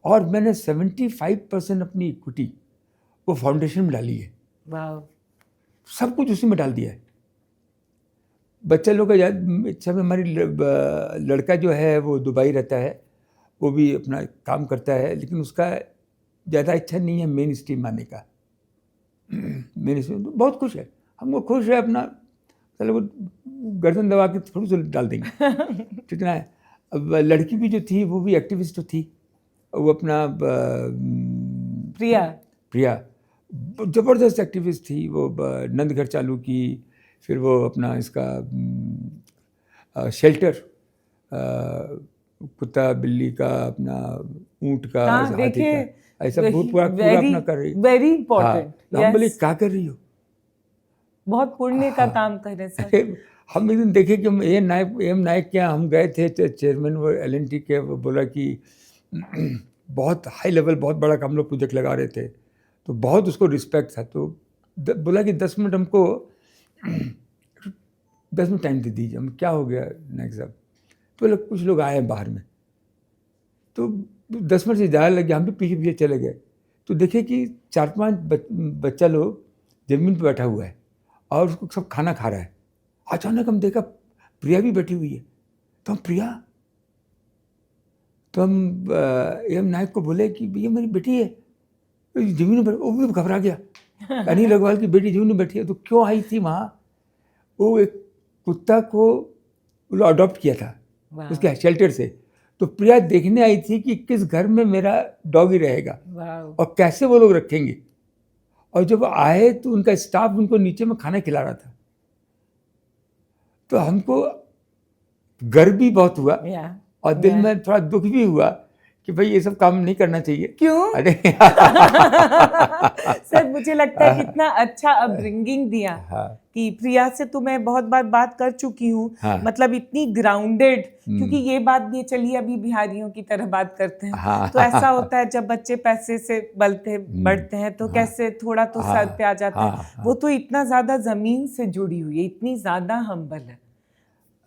S2: और मैंने 75% अपनी इक्विटी वो फाउंडेशन में डाली है। सब कुछ उसी में डाल दिया है। बच्चा लोग का इच्छा में, हमारी लड़का जो है वो दुबई रहता है, वो भी अपना काम करता है, लेकिन उसका ज़्यादा इच्छा नहीं है मेन स्ट्रीम आने का। मेन स्ट्रीम तो बहुत खुश है, हमको खुश है अपना, चलो वो गर्दन दबा के थोड़ी सी डाल देंगे ठीक है। अब लड़की भी जो थी वो भी एक्टिविस्ट थी, वो अपना प्रिया ज़बरदस्त एक्टिविस्ट थी, वो नंद घर चालू की, फिर वो अपना इसका शेल्टर, कुत्ता बिल्ली का, अपना ऊंट का, हाथी का, ऐसा पूरा अपना कर रही, वेरी इंपॉर्टेंट। हम बोले क्या कर रही हो? बहुत पुण्य का काम कर रहे सर। हम एक दिन देखे कि एम नायक के हम गए थे, चेयरमैन वो LNT के, वो बोला कि बहुत हाई लेवल बहुत बड़ा हम लोग प्रोजेक्ट लगा रहे थे, तो बहुत उसको रिस्पेक्ट था। तो बोला कि 10 मिनट हमको 10 मिनट टाइम दे दीजिए। हम क्या हो गया नायक साहब? तो कुछ लोग आए हैं बाहर में, तो 10 मिनट से ज़्यादा लग गया, हम भी पीछे पीछे चले गए। तो देखे कि 4-5 बच्चा लोग ज़मीन पर बैठा हुआ है और उसको सब खाना खा रहा है। अचानक हम देखा प्रिया भी बैठी हुई है, तो हम प्रिया, तो हम एम नायक को बोले कि भैया मेरी बेटी है ज़मीन पर। वो भी घबरा गया, अनिल अग्रवाल की बेटी ज़मीन में बैठी है। तो क्यों आई थी वहाँ? वो एक कुत्ता को अडॉप्ट किया था उसके शेल्टर से, तो प्रिया देखने आई थी कि किस घर में मेरा डॉगी रहेगा और कैसे वो लोग रखेंगे। और जब आए तो उनका स्टाफ उनको नीचे में खाना खिला रहा था। तो हमको गर्व भी बहुत हुआ और दिल में थोड़ा दुख भी हुआ कि भाई ये सब काम नहीं करना चाहिए। क्यों? अरे सर मुझे लगता है कितना अच्छा अपब्रिंगिंग दिया कि प्रिया से तो मैं बहुत बार बात कर चुकी हूँ, मतलब इतनी ग्राउंडेड, क्योंकि ये बात भी, चलिए अभी बिहारियों की तरह बात करते हैं, तो ऐसा होता है जब बच्चे पैसे से बढ़ते हैं तो कैसे थोड़ा तो सर पे आ जाता है। वो तो इतना ज्यादा जमीन से जुड़ी हुई है, इतनी ज्यादा हम्बल है।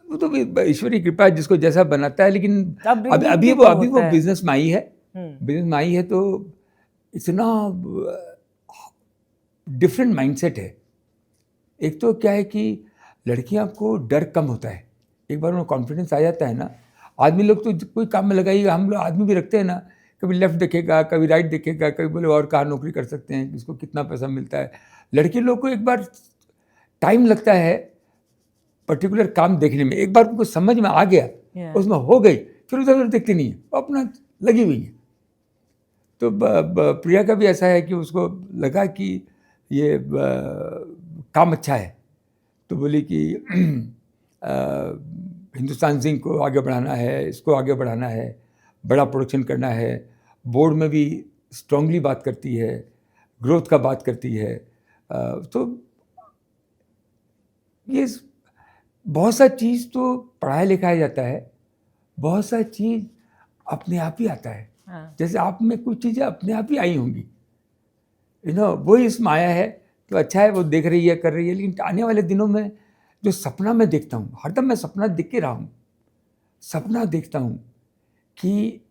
S2: वो तो ईश्वरी कृपा, जिसको जैसा बनाता है। लेकिन अभी वो बिजनेस में आई है, तो इतना डिफरेंट माइंडसेट है। एक तो क्या है कि लड़कियां को डर कम होता है, एक बार उन्हें कॉन्फिडेंस आ जाता है ना। आदमी लोग तो कोई काम में लगाइएगा, हम लोग आदमी भी रखते हैं ना, कभी लेफ्ट देखेगा, कभी राइट देखेगा, कभी बोले और कहाँ नौकरी कर सकते हैं, किसको कितना पैसा मिलता है। लड़के लोग को एक बार टाइम लगता है पर्टिकुलर काम देखने में। एक बार उनको समझ में आ गया, उसमें हो गई, फिर उधर देखती नहीं है, अपना लगी हुई है। तो प्रिया का भी ऐसा है कि उसको लगा कि ये काम अच्छा है, तो बोली कि हिंदुस्तान जिंक को आगे बढ़ाना है, इसको आगे बढ़ाना है, बड़ा प्रोडक्शन करना है, बोर्ड में भी स्ट्रांगली बात करती है, ग्रोथ का बात करती है। तो ये बहुत सा चीज़ तो पढ़ाया लिखाया जाता है, बहुत सा चीज़ अपने आप ही आता है।
S1: हाँ।
S2: जैसे आप में कुछ चीज़ें अपने आप ही आई होंगी, वही इसमें आया है तो अच्छा है, वो देख रही है, कर रही है। लेकिन आने वाले दिनों में जो सपना मैं देखता हूँ, हरदम मैं सपना देख के रहा हूँ, सपना देखता हूँ कि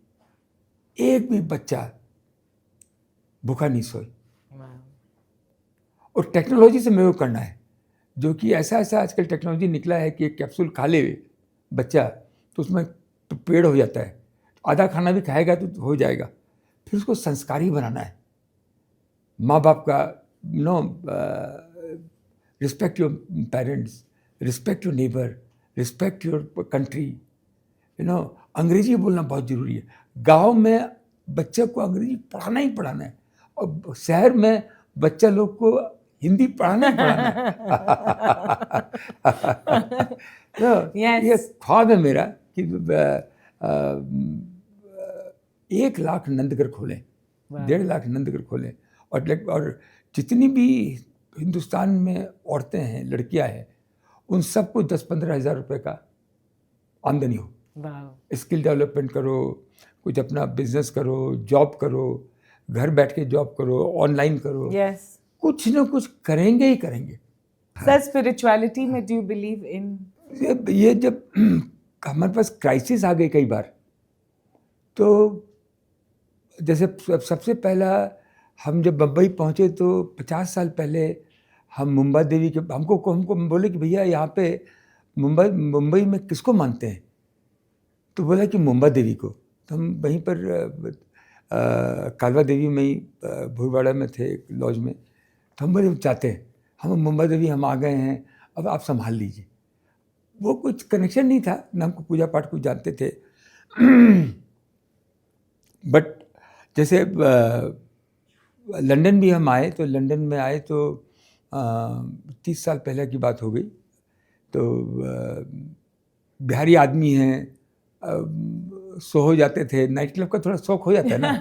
S2: एक भी बच्चा भूखा नहीं सोए। और टेक्नोलॉजी से मेरे को करना है, जो कि ऐसा आजकल टेक्नोलॉजी निकला है कि एक कैप्सूल खा ले बच्चा तो उसमें तो पेड़ हो जाता है, आधा खाना भी खाएगा तो हो जाएगा। फिर उसको संस्कारी बनाना है, माँ बाप का respect your parents, respect your neighbour, respect your country. अंग्रेजी बोलना बहुत ज़रूरी है। गांव में बच्चे को अंग्रेजी पढ़ाना ही पढ़ाना है, और शहर में बच्चा लोग को हिंदी पढ़ाना ही पढ़ाना है। तो ये ख्वाब है मेरा कि 1 लाख नंदघर खोलें, 1.5 लाख नंदघर खोलें, और जितनी भी हिंदुस्तान में औरतें हैं, लड़कियां हैं, उन सबको 10-15 हज़ार रुपये का आमदनी हो। स्किल डेवलपमेंट करो, कुछ अपना बिजनेस करो, जॉब करो, घर बैठ के जॉब करो, ऑनलाइन करो। कुछ ना कुछ करेंगे ही करेंगे।
S1: सर, स्पिरिचुअलिटी में डू यू बिलीव इन?
S2: ये जब हमारे पास क्राइसिस आ गई कई बार, तो जैसे सबसे पहला हम जब बम्बई पहुँचे तो 50 साल पहले हम मुंबा देवी के हमको बोले कि भैया यहाँ पे मुंबई में किसको मानते हैं? तो बोला कि मुंबा देवी को। तो हम वहीं पर कालवा देवी में ही भूलवाड़ा में थे लॉज में। तो हम बोले चाहते हैं, हम मुंबा देवी हम आ गए हैं, अब आप संभाल लीजिए। वो कुछ कनेक्शन नहीं था, ना हमको पूजा पाठ कुछ जानते थे। बट जैसे लंदन भी हम आए, तो लंदन में आए तो 30 साल पहले की बात हो गई। तो बिहारी आदमी हैं, सो हो जाते थे, नाइट क्लब का थोड़ा शौक हो जाता है ना,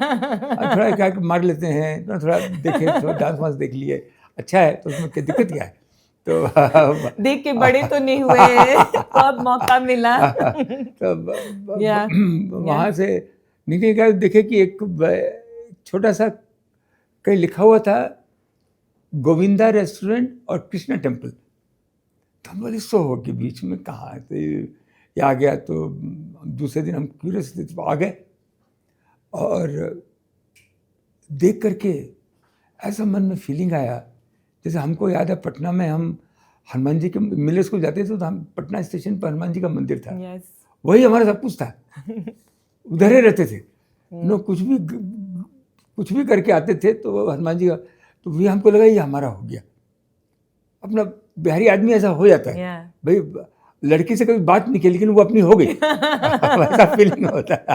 S2: थोड़ा क्या मार लेते हैं, थोड़ा देखे, थोड़ा डांस वांस देख लिए, अच्छा है, तो उसमें क्या दिक्कत क्या है? तो
S1: देख के बड़े तो नहीं हुए, कब मौका मिला।
S2: तो वहाँ से निकल कर देखे कि एक छोटा सा कहीं लिखा हुआ था गोविंदा रेस्टोरेंट और कृष्णा टेम्पल। तो हम बोले सो के बीच में कहाँ है? तो ये आ गया। तो दूसरे दिन हम क्यूरियस थे तो आ गए, और देख करके ऐसा मन में फीलिंग आया, जैसे हमको याद है पटना में हम हनुमान जी के मिले स्कूल जाते थे, तो हम पटना स्टेशन पर हनुमान जी का मंदिर था। वही हमारा सब कुछ था, उधर ही रहते थे। कुछ भी करके आते थे तो हनुमान जी का, तो भी हमको लगा ये हमारा हो गया। अपना बिहारी आदमी ऐसा हो जाता है, भाई लड़की से कभी बात नहीं की लेकिन वो अपनी हो गई, वैसा फीलिंग होता है।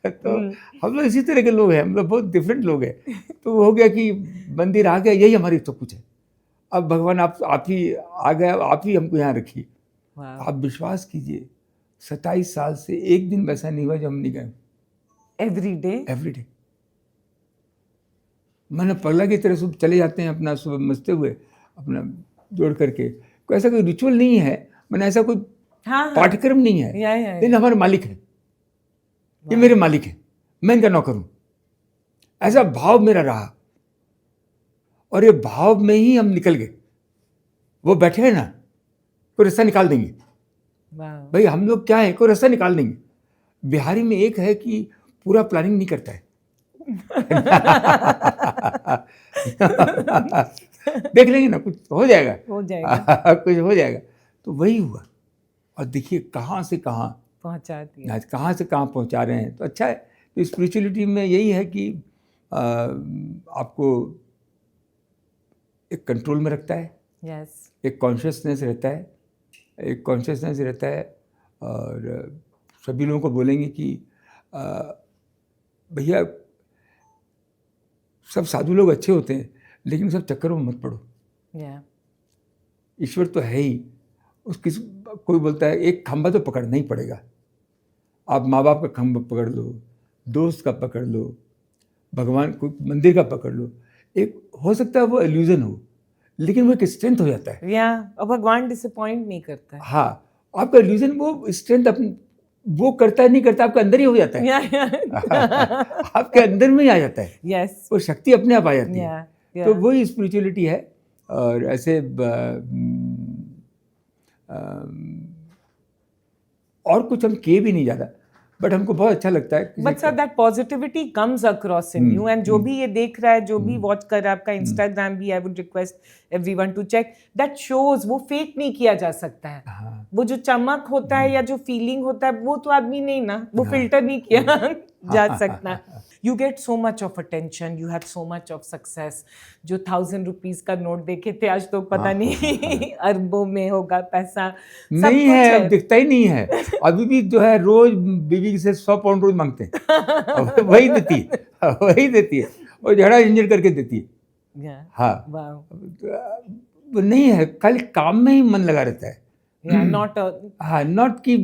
S2: तो हम लोग इसी तरह के लोग हैं, हम लोग बहुत डिफरेंट लोग हैं। तो वो हो गया कि मंदिर आ गया, यही हमारी सब कुछ है। अब भगवान आप ही आ गए, आप ही हमको यहाँ रखिए। आप विश्वास कीजिए 27 साल से एक दिन वैसा नहीं हुआ जब हम नहीं गए। एवरी डे मैंने पगला की तरह सुबह चले जाते हैं, अपना सुबह मचते हुए अपना जोड़ करके। कोई ऐसा कोई रिचुअल नहीं है, मैंने ऐसा कोई पाठ्यक्रम नहीं है, लेकिन हमारे मालिक है, ये मेरे मालिक है, मैं इनका नौकर हूं, ऐसा भाव मेरा रहा। और ये भाव में ही हम निकल गए। वो बैठे हैं ना, कोई रास्ता निकाल देंगे। भाई हम लोग क्या है, कोई रास्ता निकाल देंगे। बिहारी में एक है कि पूरा प्लानिंग नहीं करता है। देख लेंगे ना, कुछ हो जाएगा कुछ हो जाएगा। तो वही हुआ, और देखिए कहाँ से कहाँ पहुँचा दिया, कहाँ से कहाँ पहुँचा रहे हैं। तो अच्छा है। तो स्पिरिचुअलिटी में यही है कि आपको एक कंट्रोल में रखता है, एक कॉन्शियसनेस रहता है, और सभी लोगों को बोलेंगे कि भैया सब साधु लोग अच्छे होते हैं, लेकिन सब चक्करों में मत पड़ो। ईश्वर तो है ही, कोई बोलता है एक खंभा तो पकड़ना ही पड़ेगा, आप माँ बाप का खंभ पकड़ लो, दोस्त का पकड़ लो, भगवान को मंदिर का पकड़ लो, एक हो सकता है वो इल्यूजन हो, लेकिन वो एक स्ट्रेंथ हो जाता है।
S1: या और भगवान डिसअपॉइंट नहीं करता है।
S2: हाँ, आपका इल्यूजन वो स्ट्रेंथ अपनी वो करता है नहीं करता, आपके अंदर ही हो जाता है। आपके अंदर में ही आ जाता है,
S1: यस
S2: वो शक्ति अपने आप आ जाती है।
S1: या
S2: तो वही स्पिरिचुअलिटी है। और ऐसे और कुछ हम किए भी नहीं ज़्यादा, बट हमको बहुत अच्छा लगता है।
S1: But sir that positivity comes across in you, and जो भी ये देख रहा है, जो भी वॉच कर रहा है, आपका इंस्टाग्राम भी, I would request everyone to check that shows, वो फेक नहीं किया जा सकता है।
S2: हाँ,
S1: वो जो चमक होता है या जो फीलिंग होता है, वो तो आदमी नहीं ना, वो फिल्टर नहीं किया जा सकता। You get so much of attention, you have so much of success. जो 1000 रुपीज का नोट देखे थे, आज तो पता नहीं अरबों में होगा पैसा, सब
S2: नहीं
S1: कुछ
S2: है, अब दिखता ही नहीं है। अभी भी जो है रोज बीवी से 100 पाउंड रोज मांगते हैं। और वही देती है, वही देती है, और झगड़ा झंझट करके देती है।
S1: Yeah.
S2: हाँ,
S1: Wow.
S2: वो नहीं है, खाली काम में ही मन लगा रहता है।
S1: Yeah, not a,
S2: हाँ, नॉट कि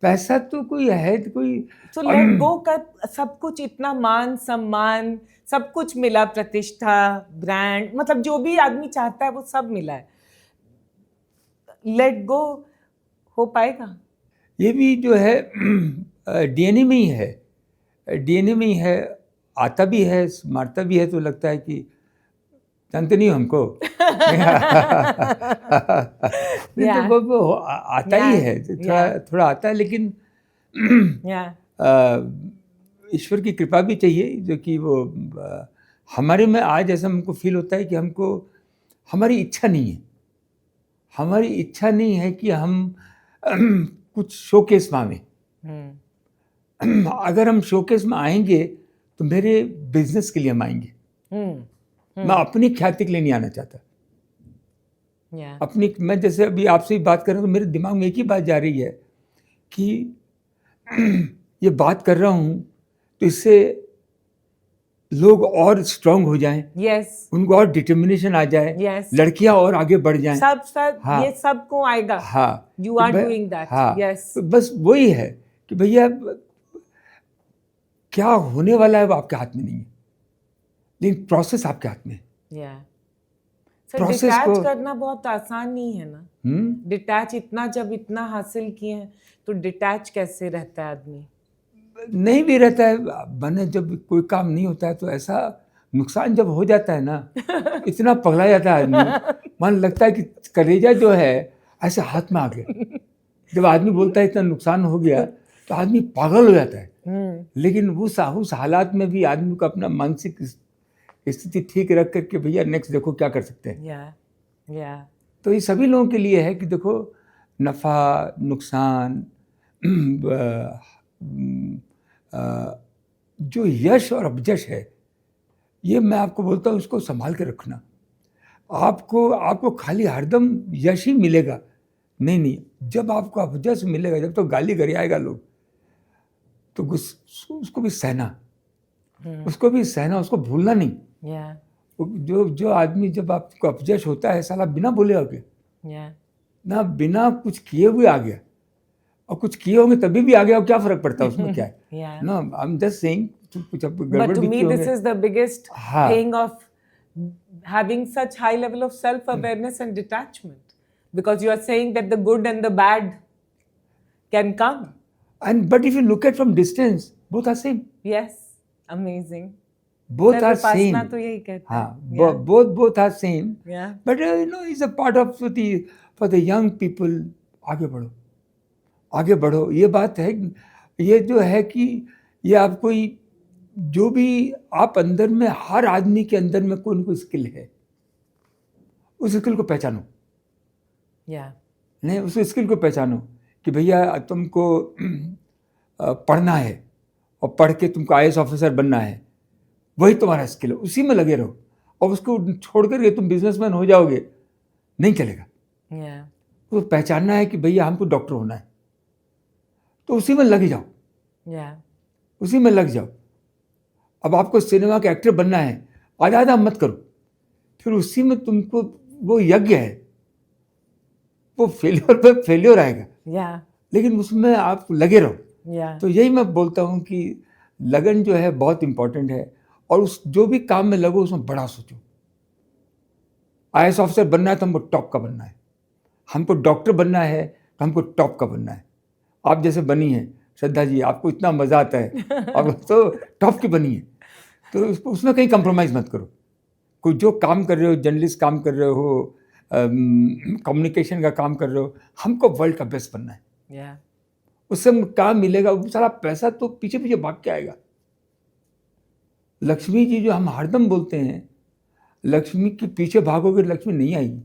S2: पैसा तो कोई है तो कोई।
S1: so let go का सब कुछ, इतना मान सम्मान सब कुछ मिला, प्रतिष्ठा, ब्रांड, मतलब जो भी आदमी चाहता है वो सब मिला है। लेट गो हो पाएगा?
S2: ये भी जो है डीएनए में ही है, डीएनए में ही है, आता भी है, मारता भी है। तो लगता है कि जानते नहीं हो हमको। नहीं
S1: Yeah.
S2: तो वो आता ही
S1: Yeah.
S2: है, थोड़ा थोड़ा आता है, लेकिन
S1: Yeah.
S2: ईश्वर की कृपा भी चाहिए, जो कि वो हमारे में आज ऐसा हमको फील होता है कि हमको हमारी इच्छा नहीं है, हमारी इच्छा नहीं है कि हम कुछ शोकेस मांगे। अगर हम शोकेस में आएंगे तो मेरे बिजनेस के लिए हम आएंगे। मैं अपनी ख्याति के लिए नहीं आना चाहता। अपनी, मैं जैसे अभी आपसे बात कर रहा हूँ तो मेरे दिमाग में एक ही बात जा रही है कि ये बात कर रहा हूँ तो इससे लोग और स्ट्रांग हो जाएं,
S1: yes.
S2: उनको और डिटर्मिनेशन आ जाए,
S1: yes.
S2: लड़कियां और आगे बढ़ जाएं।
S1: सब
S2: हाँ,
S1: ये सबको आएगा।
S2: हाँ,
S1: यू आर डूइंग दैट।
S2: हाँ,
S1: yes.
S2: तो बस वही है कि भैया क्या होने वाला है वो आपके हाथ में नहीं है, लेकिन प्रोसेस आपके हाथ में है।
S1: प्रोसेस डिटैच करना बहुत आसान नहीं है ना। डिटैच जब इतना हासिल किए हैं तो डिटैच कैसे रहता है आदमी? नहीं
S2: भी रहता है। बने जब कोई काम नहीं होता है तो ऐसा नुकसान जब हो जाता है ना, इतना पगला जाता है आदमी, मन लगता है कि कलेजा जो है ऐसे हाथ में आ गया। जब आदमी बोलता है इतना नुकसान हो गया तो आदमी पागल हो जाता है। लेकिन उस हालात में भी आदमी को अपना मानसिक स्थिति ठीक रख करके भैया नेक्स्ट देखो क्या कर सकते हैं। तो ये सभी लोगों के लिए है कि देखो नफ़ा नुकसान, जो यश और अपजश है, ये मैं आपको बोलता हूँ उसको संभाल के रखना। आपको खाली हरदम यश ही मिलेगा नहीं, जब आपको अपजश मिलेगा, जब तो गाली गरियाएगा लोग, तो उसको भी सहना, उसको भूलना नहीं। जो आदमी, जब आपको अपजश होता है, साला बिना बोले आ गया ना, बिना कुछ किए हुए आ गया, और कुछ किए होंगे तभी भी आ गया, और क्या फर्क पड़ता है उसमें, क्या है ना। आई एम जस्ट सेइंग, कुछ गड़बड़ भी की होंगे। This is the biggest thing of
S1: having such high level of self awareness and detachment, because you are saying that the good and the bad can come,
S2: but if you look at from distance, both are same.
S1: Yes, amazing.
S2: Both are same.
S1: तो यही कहता है।
S2: हाँ, both are same. Yeah. But it's a part of for the young people. आगे बढ़ो, ये बात है। ये जो है कि ये आपको जो भी आप अंदर में, हर आदमी के अंदर में कोई न कोई स्किल है, उस स्किल को पहचानो। नहीं, उस स्किल को पहचानो कि भैया तुमको पढ़ना है और पढ़ के तुमको IAS ऑफिसर बनना है, वही तुम्हारा स्किल है, उसी में लगे रहो। और उसको छोड़ करके तुम बिजनेसमैन हो जाओगे, नहीं चलेगा। तो पहचानना है कि भैया हमको डॉक्टर होना है, तो उसी में लग जाओ। उसी में लग जाओ। अब आपको सिनेमा के एक्टर बनना है, आधा मत करो, फिर उसी में तुमको वो यज्ञ है, वो फेल्योर पे फेल्योर आएगा, लेकिन उसमें आप लगे रहो।
S1: Yeah.
S2: तो यही मैं बोलता हूँ कि लगन जो है बहुत इम्पोर्टेंट है, और उस जो भी काम में लगो उसमें बड़ा सोचो। IAS ऑफिसर बनना है तो हमको टॉप का बनना है, हमको डॉक्टर बनना है तो हमको टॉप का बनना है। आप जैसे बनी हैं श्रद्धा जी, आपको इतना मज़ा आता है, आप तो टॉप की बनी है, तो उसमें कहीं कंप्रोमाइज़ मत करो। कोई जो काम कर रहे हो, जर्नलिस्ट काम कर रहे हो, कम्युनिकेशन का काम कर रहे हो, हमको वर्ल्ड का बेस्ट बनना है।
S1: Yeah.
S2: उससे काम मिलेगा, वो सारा पैसा तो पीछे पीछे भाग के आएगा। लक्ष्मी जी जो हम हरदम बोलते हैं, लक्ष्मी के पीछे भागोगे लक्ष्मी नहीं आएगी।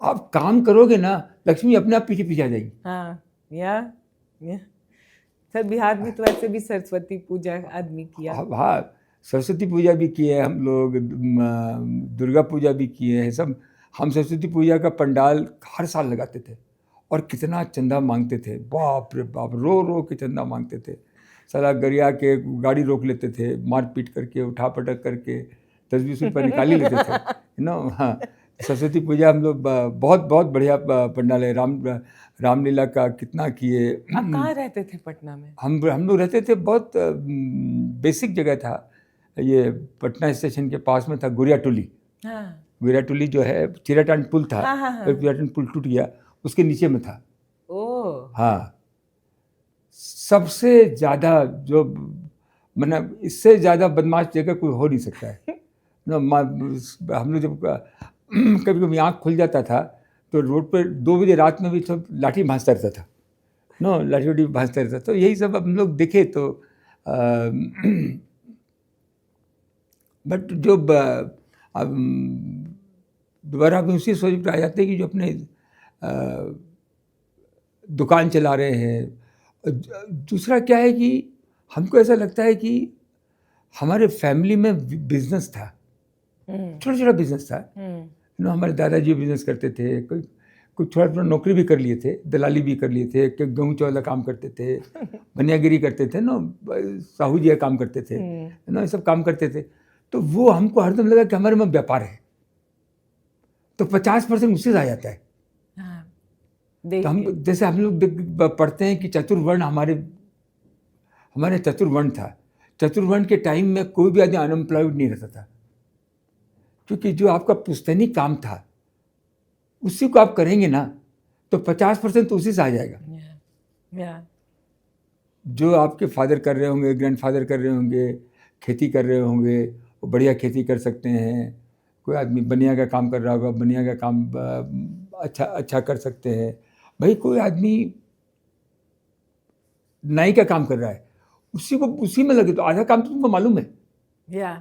S2: आप काम करोगे ना, लक्ष्मी अपने आप पीछे पीछे आ जाएगी।
S1: हाँ, या सर बिहार में तो ऐसे भी सरस्वती पूजा आदमी किया।
S2: हाँ, सरस्वती पूजा भी किए हैं हम लोग, दुर्गा पूजा भी किए हैं सब। हम सरस्वती पूजा का पंडाल हर साल लगाते थे, और कितना चंदा मांगते थे, बाप रे बाप, रो रो के चंदा मांगते थे। साला गरिया के गाड़ी रोक लेते थे, मार पीट करके, उठा पटक करके 10-20 रुपये निकाल ही लेते थे, हाँ। सरस्वती पूजा हम लोग बहुत बहुत बढ़िया पंडाल है। रामलीला का कितना किए।
S1: आप कहाँ रहते थे पटना में?
S2: हम लोग रहते थे, बहुत बेसिक जगह था, ये पटना स्टेशन के पास में था, गुड़िया टोली।
S1: हाँ।
S2: गुड़िया टोली जो है, चिराटांड पुल था,
S1: हाँ।
S2: चिराटांड पुल टूट गया, उसके नीचे में था।
S1: ओह।
S2: हाँ, सबसे ज़्यादा जो, मतलब इससे ज़्यादा बदमाश जगह कोई हो नहीं सकता है ना। हम लोग जब कभी कभी आँख खुल जाता था तो रोड पर 2 बजे रात में भी सब लाठी भांजता रहता था, लाठी वाठी भांजता रहता। तो यही सब हम लोग देखे तो बट जो दोबारा हम उसी सोच पर आ जाते हैं कि जो अपने दुकान चला रहे हैं। दूसरा क्या है कि हमको ऐसा लगता है कि हमारे फैमिली में बिजनेस था, छोटा छोटा बिजनेस था। हमारे दादाजी बिजनेस करते थे, कोई थोड़ा थोड़ा नौकरी भी कर लिए थे, दलाली भी कर लिए थे, गेहूँ चावल काम करते थे, बनियागिरी करते थे साहू जी का काम करते थे, ये सब काम करते थे। तो वो हमको हरदम लगा कि हमारे में व्यापार है, तो 50% उससे आ जाता है। तो हम जैसे हम लोग पढ़ते हैं कि चतुर्वर्ण हमारे चतुर्वर्ण था। चतुर्वर्ण के टाइम में कोई भी आदमी अनएम्प्लॉयड नहीं रहता था, क्योंकि जो आपका पुश्तैनी काम था उसी को आप करेंगे ना, तो 50% तो उसी से आ जाएगा। जो आपके फादर कर रहे होंगे, ग्रैंडफादर कर रहे होंगे, खेती कर रहे होंगे, वो बढ़िया खेती कर सकते हैं। कोई आदमी बनिया का काम कर रहा होगा, बनिया का काम अच्छा कर सकते हैं। भाई कोई आदमी नाई का काम कर रहा है, उसी में लगे तो आधा काम तो तुमको मालूम है।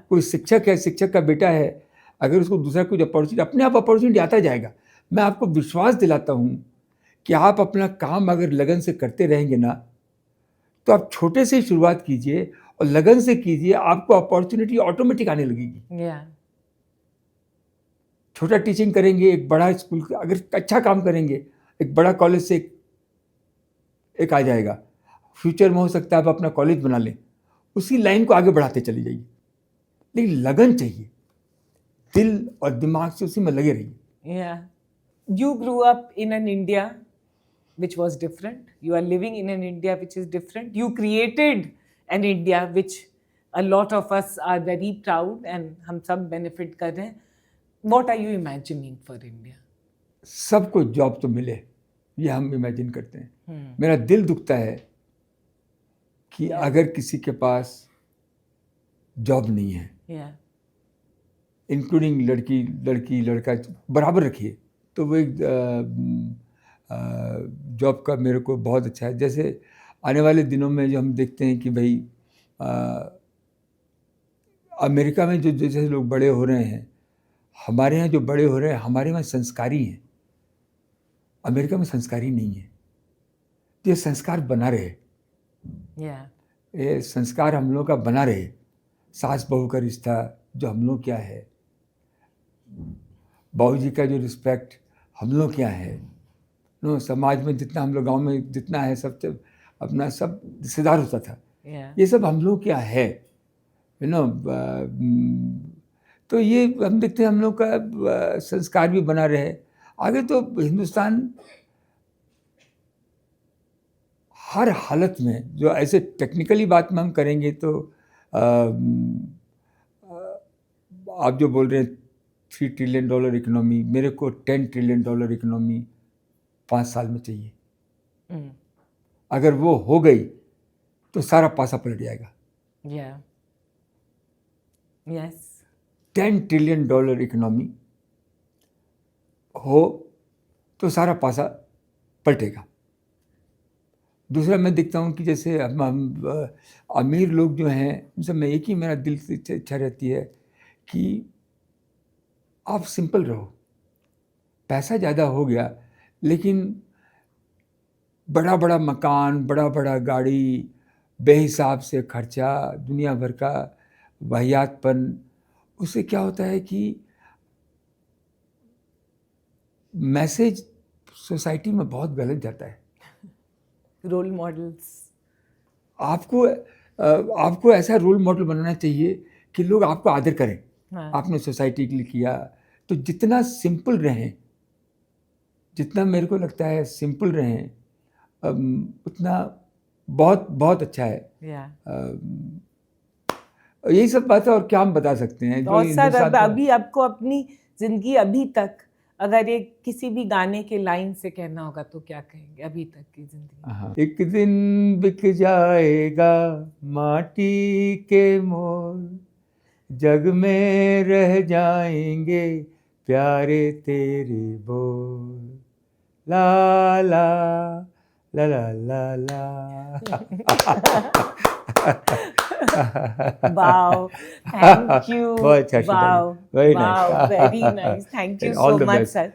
S2: कोई शिक्षक है, शिक्षक का बेटा है, अगर उसको दूसरा कुछ अपॉर्चुनिटी, अपने आप अपॉर्चुनिटी आता जाएगा। मैं आपको विश्वास दिलाता हूँ कि आप अपना काम अगर लगन से करते रहेंगे ना, तो आप छोटे से शुरुआत कीजिए और लगन से कीजिए, आपको अपॉर्चुनिटी ऑटोमेटिक आने लगेगी। छोटा टीचिंग करेंगे, एक बड़ा स्कूल, अगर अच्छा काम करेंगे, एक बड़ा कॉलेज से एक आ जाएगा। फ्यूचर में हो सकता है आप अपना कॉलेज बना लें, उसी लाइन को आगे बढ़ाते चले जाइए। लेकिन लगन चाहिए, दिल और दिमाग से उसी में लगे रहिए।
S1: You grew up in an India which was different. You are living in an India which is different. You created an India which a lot of us are very proud and हम सब benefit कर रहे हैं. What are you imagining for India?
S2: सबको job तो मिले, ये हम इमेजिन करते हैं। मेरा दिल दुखता है कि अगर किसी के पास जॉब नहीं है, इंक्लूडिंग लड़की लड़का बराबर रखिए, तो वो एक जॉब का मेरे को बहुत अच्छा है। जैसे आने वाले दिनों में जो हम देखते हैं कि भाई अमेरिका में जो जैसे लोग बड़े हो रहे हैं, हमारे यहाँ जो बड़े हो रहे हैं, हमारे यहाँ संस्कारी हैं, अमेरिका में संस्कारी नहीं है। तो ये संस्कार बना रहे, ये संस्कार हम लोग का बना रहे। सास बहू का रिश्ता जो हम लोग क्या है, बाबूजी का जो रिस्पेक्ट हम लोग क्या है, समाज में जितना हम लोग, गांव में जितना है, सब अपना सब रिश्तेदार होता था, ये सब हम लोग क्या है, तो ये हम देखते हैं हम लोग का संस्कार भी बना रहे। आगे तो हिंदुस्तान हर हालत में, जो ऐसे टेक्निकली बात में हम करेंगे तो आप जो बोल रहे हैं $3 ट्रिलियन इकोनॉमी, मेरे को $10 ट्रिलियन इकोनॉमी 5 साल में चाहिए। अगर वो हो गई तो सारा पासा पलट जाएगा।
S1: Yeah. Yes.
S2: $10 ट्रिलियन इकोनॉमी हो तो सारा पासा पलटेगा। दूसरा मैं देखता हूँ कि जैसे अमीर लोग जो हैं, उनसे मैं एक ही मेरा दिल से इच्छा रहती है कि आप सिंपल रहो। पैसा ज़्यादा हो गया, लेकिन बड़ा बड़ा मकान, बड़ा बड़ा गाड़ी, बेहिसाब से खर्चा, दुनिया भर का वाहियातपन, उससे क्या होता है कि मैसेज सोसाइटी में बहुत गलत जाता है।
S1: रोल मॉडल्स,
S2: आपको ऐसा रोल मॉडल बनाना चाहिए कि लोग आपको आदर करें।
S1: हाँ.
S2: आपने सोसाइटी के लिए किया, तो जितना सिंपल रहें, जितना मेरे को लगता है सिंपल रहें, उतना बहुत बहुत अच्छा है। यही सब बात है, और क्या हम बता सकते हैं।
S1: बहुत सारा अभी आपको अपनी जिंदगी अभी तक अगर ये किसी भी गाने के लाइन से कहना होगा तो क्या कहेंगे अभी तक की जिंदगी?
S2: हाँ, एक दिन बिक जाएगा माटी के मोल, जग में रह जाएंगे प्यारे तेरे बोल, ला ला ला ला ला ला।
S1: Wow, thank you.
S2: बहुत अच्छा,
S1: Wow,
S2: very
S1: wow,
S2: nice.
S1: very nice. Thank you
S2: And all
S1: so
S2: the
S1: much,
S2: best.
S1: sir.